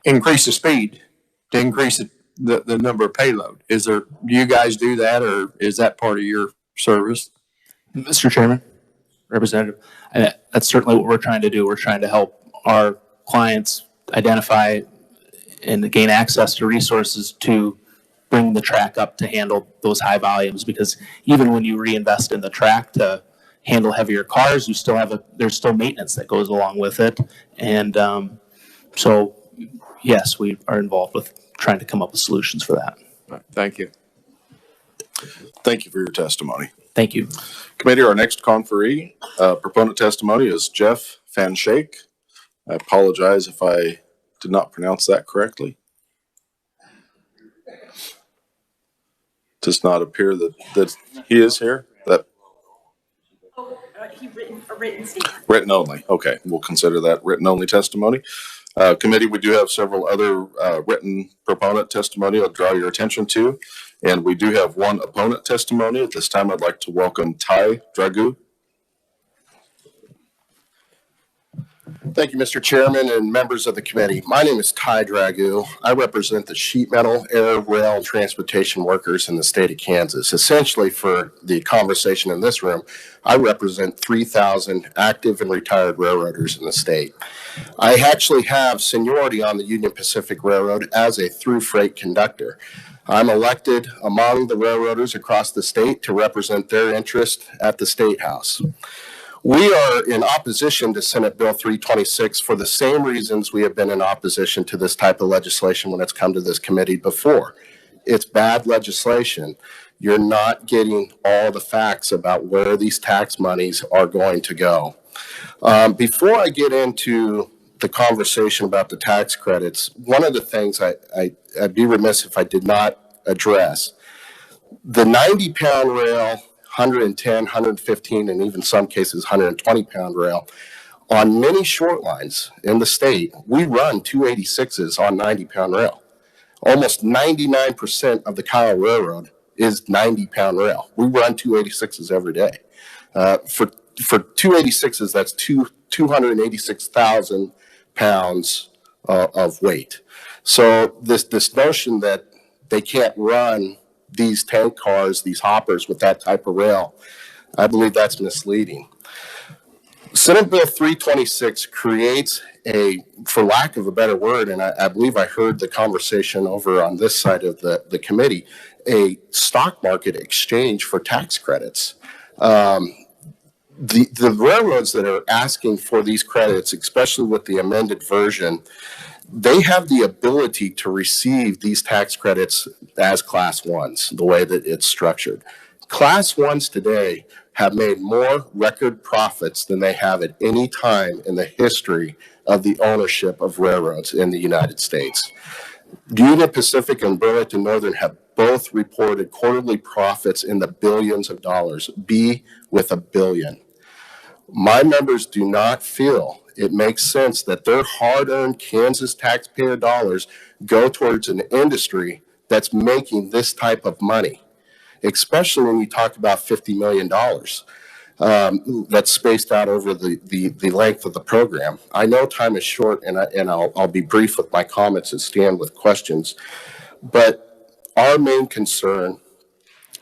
increase the speed, to increase the number of payload. Do you guys do that, or is that part of your service? Mr. Chairman, Representative, that's certainly what we're trying to do. We're trying to help our clients identify and gain access to resources to bring the track up to handle those high volumes, because even when you reinvest in the track to handle heavier cars, there's still maintenance that goes along with it. And so, yes, we are involved with trying to come up with solutions for that. Right, thank you. Thank you for your testimony. Thank you. Committee, our next conferee, proponent testimony is Jeff Fanshake. I apologize if I did not pronounce that correctly. Does not appear that he is here. keep a written statement. Written only. Okay, we'll consider that written only testimony. Committee, we do have several other written proponent testimony I'll draw your attention to. And we do have one opponent testimony. At this time, I'd like to welcome Ty Dragu. Thank you, Mr. Chairman and members of the committee. My name is Ty Dragu. I represent the sheet metal, air, rail, and transportation workers in the state of Kansas. Essentially, for the conversation in this room, I represent 3,000 active and retired railroaders in the state. I actually have seniority on the Union Pacific Railroad as a through freight conductor. I'm elected among the railroaders across the state to represent their interest at the State House. We are in opposition to Senate Bill 326 for the same reasons we have been in opposition to this type of legislation when it's come to this committee before. It's bad legislation. You're not getting all the facts about where these tax monies are going to go. Before I get into the conversation about the tax credits, one of the things I'd be remiss if I did not address, the 90-pound rail, 110, 115, and even some cases 120-pound rail. On many short lines in the state, we run 286s on 90-pound rail. Almost 99% of the Kyle Railroad is 90-pound rail. We run 286s every day. For 286s, that's 286,000 pounds of weight. So this notion that they can't run these tank cars, these hoppers with that type of rail, I believe that's misleading. Senate Bill 326 creates a, for lack of a better word, and I believe I heard the conversation over on this side of the committee, a stock market exchange for tax credits. The railroads that are asking for these credits, especially with the amended version, they have the ability to receive these tax credits as Class 1s, the way that it's structured. Class 1s today have made more record profits than they have at any time in the history of the ownership of railroads in the United States. Union Pacific and Burlington Northern have both reported quarterly profits in the billions of dollars, B with a billion. My members do not feel it makes sense that their hard-earned Kansas taxpayer dollars go towards an industry that's making this type of money, especially when you talk about $50 million that's spaced out over the length of the program. I know time is short, and I'll be brief with my comments and stand with questions, but our main concern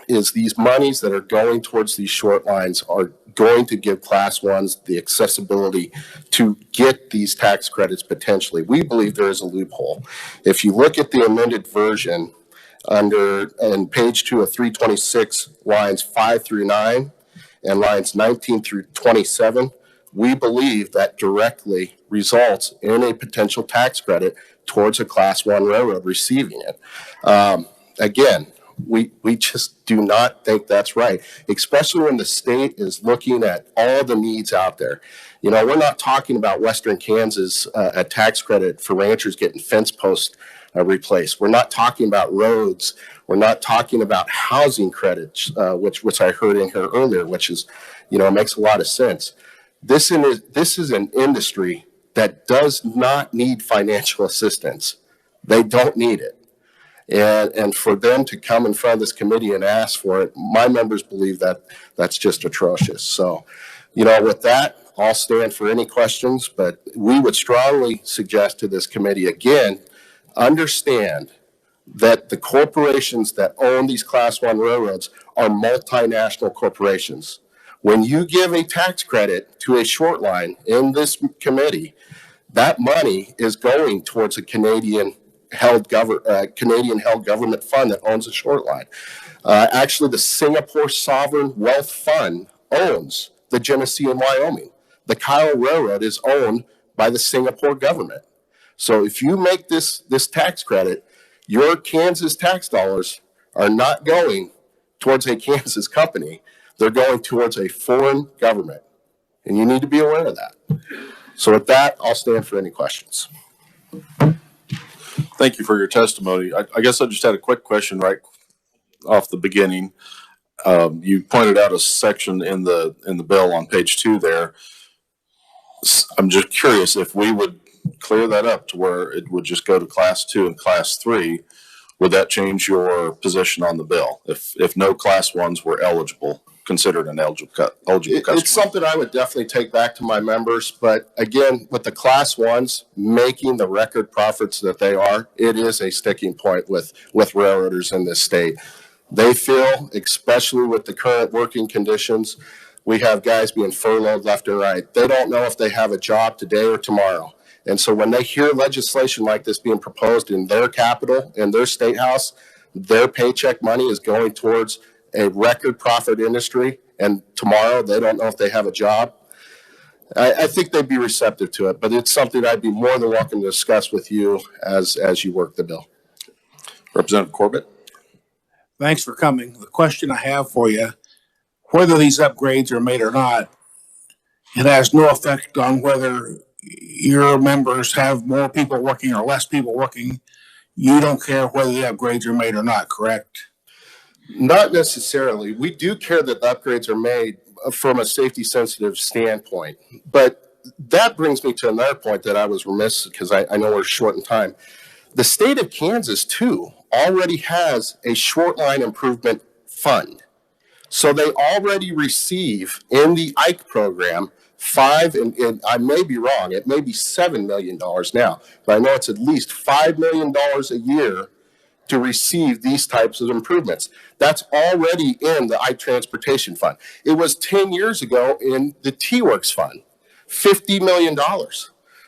is these monies that are going towards these short lines are going to give Class 1s the accessibility to get these tax credits potentially. We believe there is a loophole. If you look at the amended version in page 2 of 326, lines 5 through 9 and lines 19 through 27, we believe that directly results in a potential tax credit towards a Class 1 railroad receiving it. Again, we just do not think that's right, especially when the state is looking at all the needs out there. You know, we're not talking about Western Kansas, a tax credit for ranchers getting fence posts replaced. We're not talking about roads. We're not talking about housing credits, which I heard in here earlier, which is, you know, makes a lot of sense. This is an industry that does not need financial assistance. They don't need it. And for them to come in front of this committee and ask for it, my members believe that that's just atrocious. So, you know, with that, I'll stand for any questions, but we would strongly suggest to this committee, again, understand that the corporations that own these Class 1 railroads are multinational corporations. When you give a tax credit to a short line in this committee, that money is going towards a Canadian held government fund that owns a short line. Actually, the Singapore Sovereign Wealth Fund owns the Genesee and Wyoming. The Kyle Railroad is owned by the Singapore government. So if you make this tax credit, your Kansas tax dollars are not going towards a Kansas company. They're going towards a foreign government. And you need to be aware of that. So with that, I'll stand for any questions. Thank you for your testimony. I guess I just had a quick question right off the beginning. You pointed out a section in the bill on page 2 there. I'm just curious if we would clear that up to where it would just go to class 2 and class 3. Would that change your position on the bill if no class 1s were considered an eligible customer? It's something I would definitely take back to my members. But again, with the class 1s making the record profits that they are, it is a sticking point with railroaders in this state. They feel, especially with the current working conditions, we have guys being furloughed left and right. They don't know if they have a job today or tomorrow. And so when they hear legislation like this being proposed in their capital, in their state house, their paycheck money is going towards a record profit industry. And tomorrow they don't know if they have a job. I think they'd be receptive to it, but it's something I'd be more than welcome to discuss with you as you work the bill. Representative Corbett. Thanks for coming. The question I have for you, whether these upgrades are made or not, it has no effect on whether your members have more people working or less people working. You don't care whether the upgrades are made or not, correct? Not necessarily. We do care that the upgrades are made from a safety sensitive standpoint. But that brings me to another point that I was remiss because I know we're short in time. The state of Kansas, too, already has a short line improvement fund. So they already receive in the Ike program and I may be wrong, it may be $7 million now, but I know it's at least $5 million a year to receive these types of improvements. That's already in the Ike Transportation Fund. It was 10 years ago in the T-Works Fund, $50 million.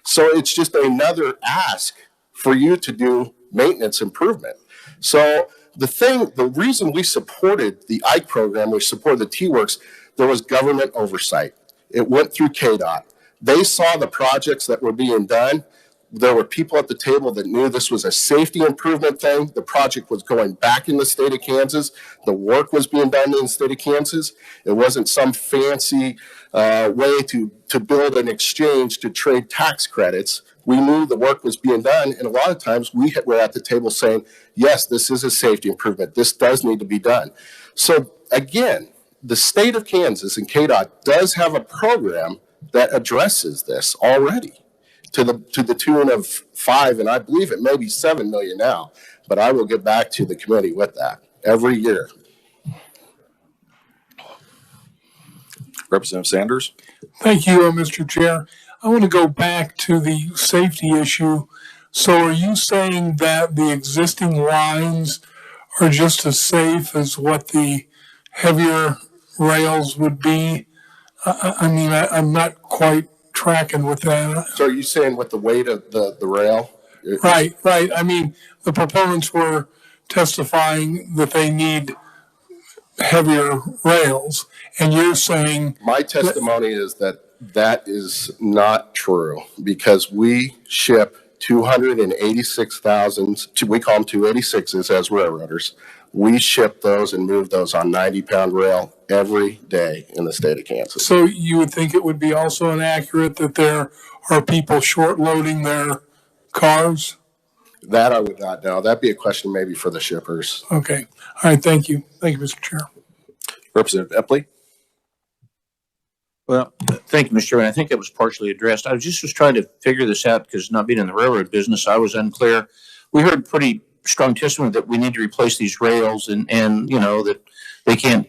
So it's just another ask for you to do maintenance improvement. So the reason we supported the Ike program, we supported the T-Works, there was government oversight. It went through KDOT. They saw the projects that were being done. There were people at the table that knew this was a safety improvement thing. The project was going back in the state of Kansas. The work was being done in the state of Kansas. It wasn't some fancy way to build an exchange to trade tax credits. We knew the work was being done, and a lot of times we were at the table saying, yes, this is a safety improvement. This does need to be done. So again, the state of Kansas and KDOT does have a program that addresses this already to the tune of 5, and I believe it may be 7 million now, but I will get back to the committee with that every year. Representative Sanders. Thank you, Mr. Chair. I want to go back to the safety issue. So are you saying that the existing lines are just as safe as what the heavier rails would be? I'm not quite tracking with that. So are you saying with the weight of the rail? Right. I mean, the proponents were testifying that they need heavier rails, and you're saying... My testimony is that is not true, because we ship 286,000, we call them 286s as railroaders. We ship those and move those on 90-pound rail every day in the state of Kansas. So you would think it would be also inaccurate that there are people short-loading their cars? That I would not know. That'd be a question maybe for the shippers. Okay. All right. Thank you. Thank you, Mr. Chair. Representative Epley. Well, thank you, Mr. Chairman. I think it was partially addressed. I was trying to figure this out because not being in the railroad business, I was unclear. We heard pretty strong testimony that we need to replace these rails and that they can't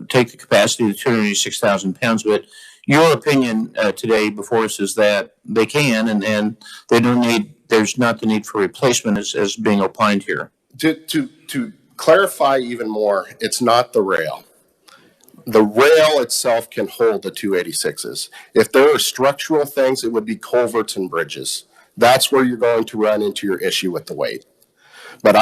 take the capacity of 286,000 pounds. But your opinion today before us is that they can and they don't need, there's not the need for replacement as being opined here. To clarify even more, it's not the rail. The rail itself can hold the 286s. If there are structural things, it would be culverts and bridges. That's where you're going to run into your issue with the weight. But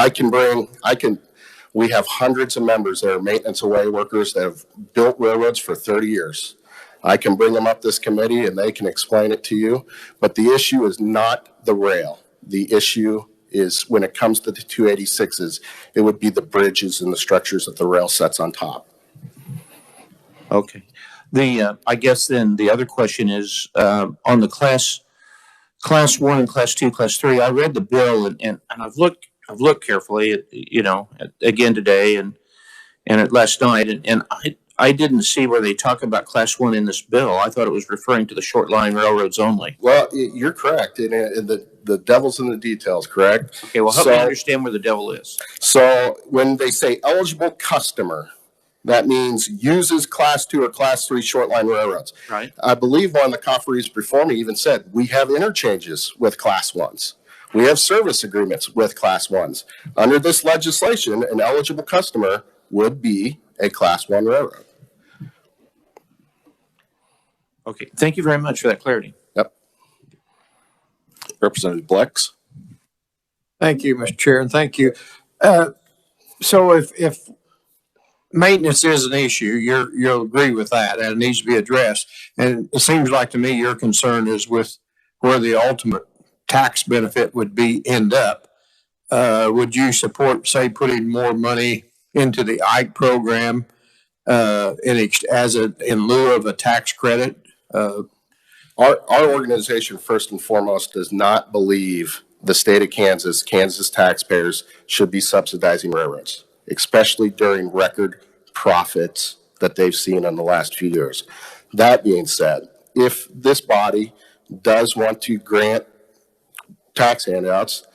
we have hundreds of members that are maintenance away workers that have built railroads for 30 years. I can bring them up this committee and they can explain it to you. But the issue is not the rail. The issue is when it comes to the 286s, it would be the bridges and the structures that the rail sets on top. Okay. I guess then the other question is on the class 1 and class 2, class 3. I read the bill and I've looked carefully at, again today, and last night, and I didn't see where they talk about class one in this bill. I thought it was referring to the short line railroads only. Well, you're correct, and the devil's in the details, correct? Okay, well, help me understand where the devil is. So when they say eligible customer, that means uses class 2 or class 3 short line railroads. Right. I believe one of the conferees before me even said, we have interchanges with class 1s. We have service agreements with class 1s. Under this legislation, an eligible customer would be a class 1 railroad. Okay, thank you very much for that clarity. Yep. Representative Blex. Thank you, Mr. Chair, and thank you. So if maintenance is an issue, you'll agree with that, and it needs to be addressed. And it seems like to me your concern is with where the ultimate tax benefit would end up. Would you support, say, putting more money into the IKE program in lieu of a tax credit? Our organization, first and foremost, does not believe the state of Kansas taxpayers should be subsidizing railroads, especially during record profits that they've seen in the last few years. That being said, if this body does want to grant tax handouts,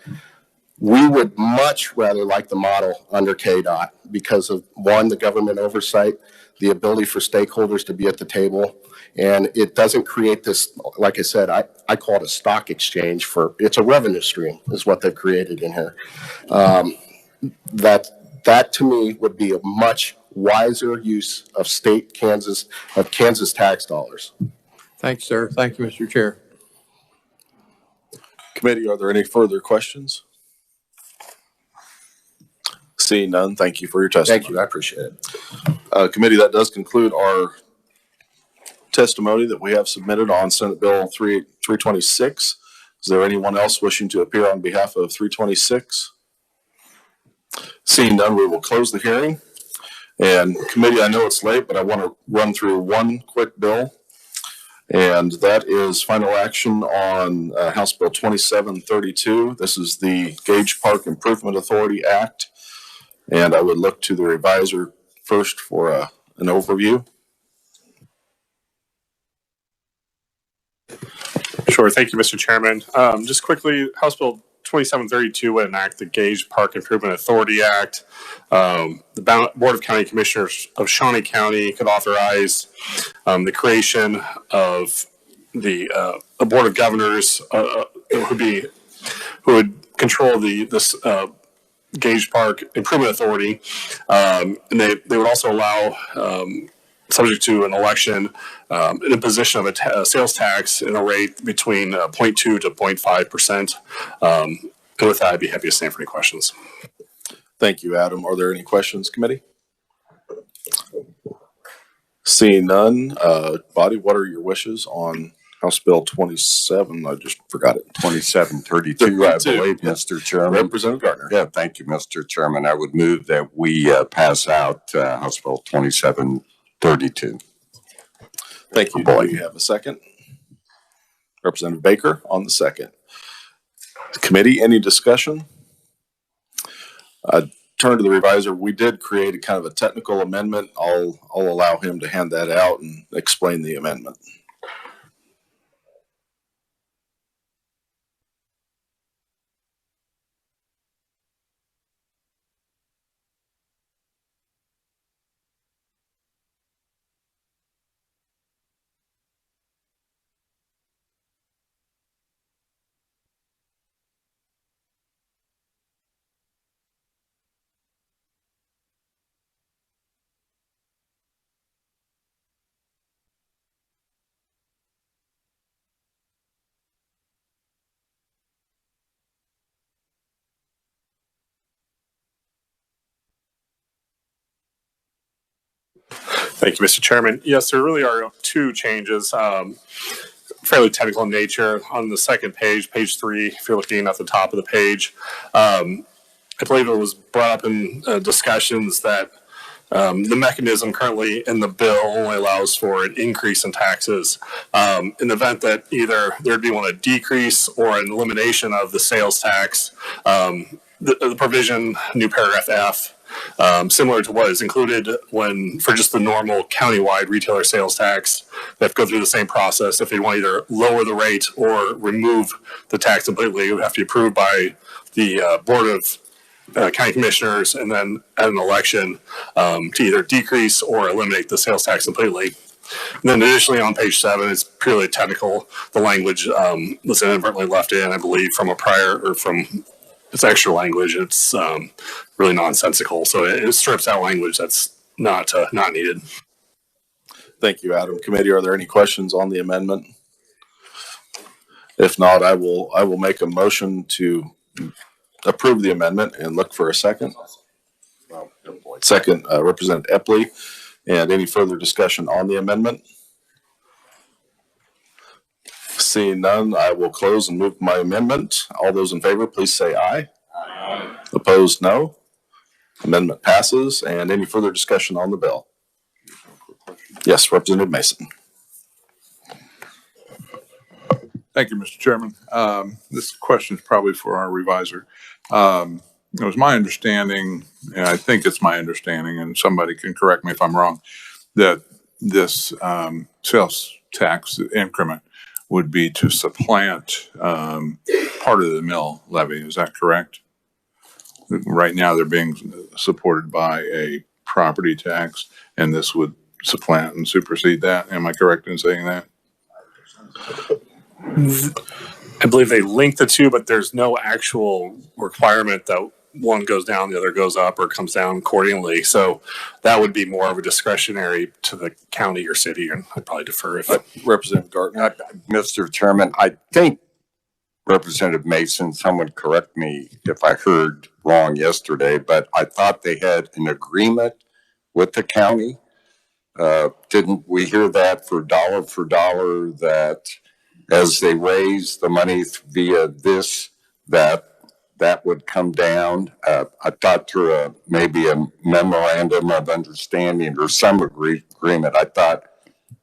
we would much rather like the model under KDOT because of, one, the government oversight, the ability for stakeholders to be at the table, and it doesn't create this, like I said, I call it a stock exchange it's a revenue stream is what they've created in here. That to me would be a much wiser use of Kansas tax dollars. Thanks, sir. Thank you, Mr. Chair. Committee, are there any further questions? Seeing none, thank you for your testimony. Thank you, I appreciate it. Committee, that does conclude our testimony that we have submitted on Senate Bill 326. Is there anyone else wishing to appear on behalf of 326? Seeing none, we will close the hearing. And committee, I know it's late, but I want to run through one quick bill. And that is final action on House Bill 2732. This is the Gage Park Improvement Authority Act. And I would look to the reviser first for an overview. Sure. Thank you, Mr. Chairman. Just quickly, House Bill 2732 would enact the Gage Park Improvement Authority Act. The Board of County Commissioners of Shawnee County could authorize the creation of a Board of Governors who would control this Gage Park Improvement Authority. And they would also allow, subject to an election, an imposition of a sales tax in a rate between 0.2 to 0.5%. And with that, I'd be happy to stand for any questions. Thank you, Adam. Are there any questions, committee? Seeing none, body, what are your wishes on House Bill 27? I just forgot it. 2732, I believe, Mr. Chairman. Representative Gardner. Yeah, thank you, Mr. Chairman. I would move that we pass out House Bill 2732. Thank you. Do you have a second? Representative Baker on the second. Committee, any discussion? Turn to the reviser. We did create a kind of a technical amendment. I'll allow him to hand that out and explain the amendment. Thank you, Mr. Chairman. Yes, there really are two changes, fairly technical in nature. On the second page, page 3, if you're looking at the top of the page, I believe it was brought up in discussions that the mechanism currently in the bill only allows for an increase in taxes. In the event that either there'd be a decrease or an elimination of the sales tax, the provision, new paragraph F, similar to what is included when for just the normal countywide retailer sales tax. They have to go through the same process. If they want to either lower the rate or remove the tax completely, it would have to be approved by the Board of County Commissioners and then at an election to either decrease or eliminate the sales tax completely. And then additionally on page 7, it's purely technical. The language was inadvertently left in, I believe, from a prior or from it's extra language. It's really nonsensical. So it strips out language that's not needed. Thank you, Adam. Committee, are there any questions on the amendment? If not, I will make a motion to approve the amendment and look for a second. Second, Representative Epley. And any further discussion on the amendment? Seeing none, I will close and move my amendment. All those in favor, please say aye. Aye. Opposed, no. Amendment passes. And any further discussion on the bill? Yes, Representative Mason. Thank you, Mr. Chairman. This question is probably for our revisor. It was my understanding, and I think it's my understanding, and somebody can correct me if I'm wrong, that this sales tax increment would be to supplant part of the mill levy. Is that correct? Right now, they're being supported by a property tax, and this would supplant and supersede that. Am I correct in saying that? I believe they link the two, but there's no actual requirement that one goes down, the other goes up, or comes down accordingly. So that would be more of a discretionary to the county or city, and I'd probably defer if Representative Gartner. Mr. Chairman, I think Representative Mason, someone correct me if I heard wrong yesterday, but I thought they had an agreement with the county. Didn't we hear that for dollar that as they raise the money via this, that would come down? I thought through maybe a memorandum of understanding or some agreement. I thought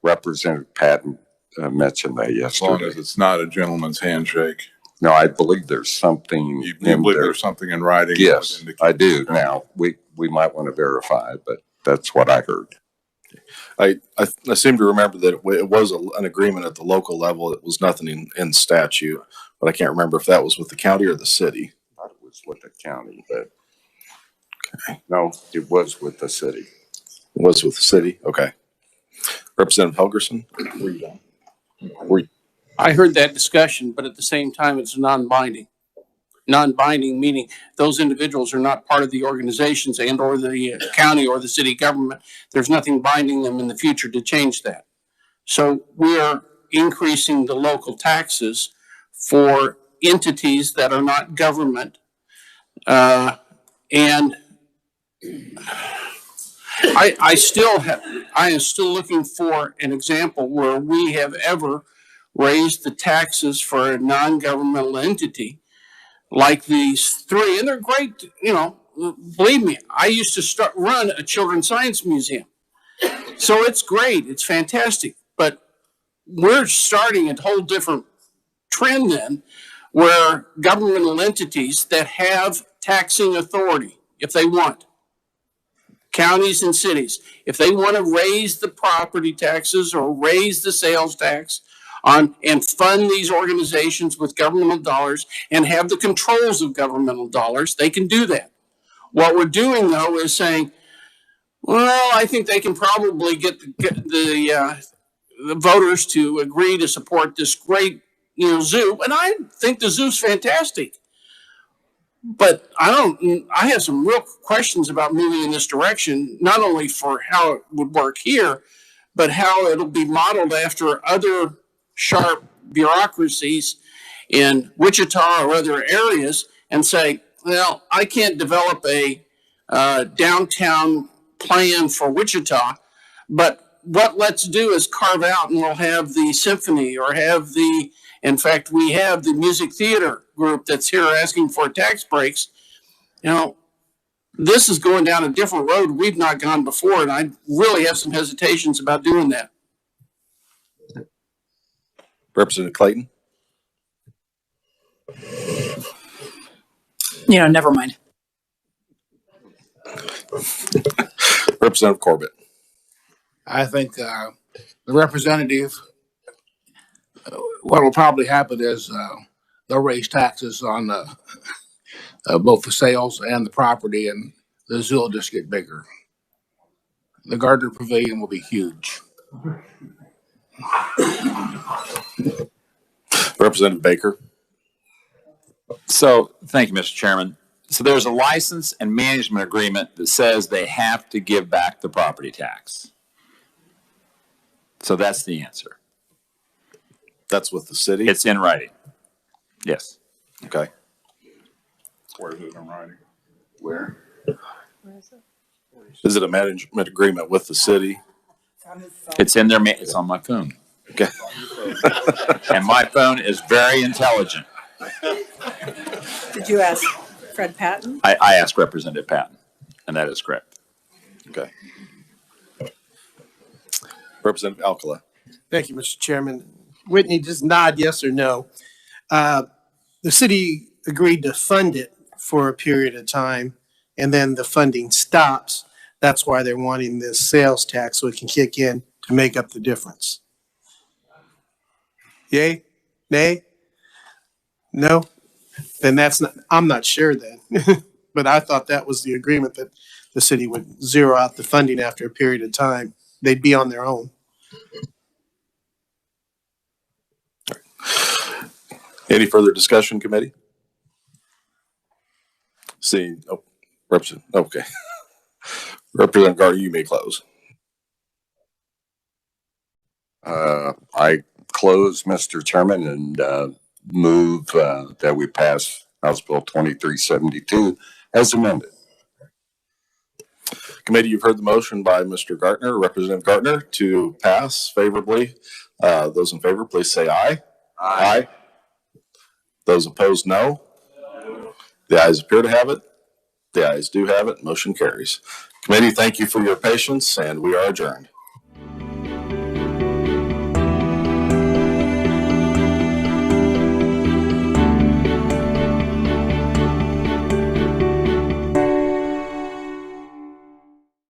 Representative Patton mentioned that yesterday. As long as it's not a gentleman's handshake. No, I believe there's something. You believe there's something in writing? Yes, I do. Now, we might want to verify, but that's what I heard. I seem to remember that it was an agreement at the local level. It was nothing in statute, but I can't remember if that was with the county or the city. I thought it was with the county, but okay. No, it was with the city. It was with the city? Okay. Representative Helgerson? I heard that discussion, but at the same time, it's non-binding. Non-binding meaning those individuals are not part of the organizations and or the county or the city government. There's nothing binding them in the future to change that. So we are increasing the local taxes for entities that are not government. And I am still looking for an example where we have ever raised the taxes for a non-governmental entity like these three, and they're great. You know, believe me, I used to run a children's science museum, so it's great, it's fantastic. But we're starting a whole different trend then, where governmental entities that have taxing authority, if they want, counties and cities, if they want to raise the property taxes or raise the sales tax and fund these organizations with governmental dollars and have the controls of governmental dollars, they can do that. What we're doing, though, is saying, well, I think they can probably get the voters to agree to support this great, zoo. And I think the zoo's fantastic. But I have some real questions about moving in this direction, not only for how it would work here, but how it'll be modeled after other sharp bureaucracies in Wichita or other areas and say, well, I can't develop a downtown plan for Wichita, but what let's do is carve out and we'll have the symphony or in fact, we have the music theater group that's here asking for tax breaks. This is going down a different road we've not gone before, and I really have some hesitations about doing that. Representative Clayton? Never mind. Representative Corbett. I think the representative, what will probably happen is they'll raise taxes on both the sales and the property, and the zoo will just get bigger. The Gardner Pavilion will be huge. Representative Baker. So, thank you, Mr. Chairman. So there's a license and management agreement that says they have to give back the property tax. So that's the answer. That's with the city? It's in writing. Yes. Okay. Where is it in writing? Where is it? Is it a management agreement with the city? It's in there. It's on my phone. Okay. And my phone is very intelligent. Did you ask Fred Patton? I asked Representative Patton, and that is correct. Okay. Representative Alcala. Thank you, Mr. Chairman. Whitney, just nod yes or no. The city agreed to fund it for a period of time, and then the funding stops. That's why they're wanting this sales tax so it can kick in to make up the difference. Yay? Nay? No? Then that's not, I'm not sure then. But I thought that was the agreement, that the city would zero out the funding after a period of time. They'd be on their own. Any further discussion, committee? Seeing, okay. Representative Gardner, you may close. I close, Mr. Chairman, and move that we pass House Bill 2372 as amended. Committee, you've heard the motion by Mr. Gartner, Representative Gartner, to pass favorably. Those in favor, please say aye. Aye. Those opposed, no. The ayes appear to have it. The ayes do have it. Motion carries. Committee, thank you for your patience, and we are adjourned.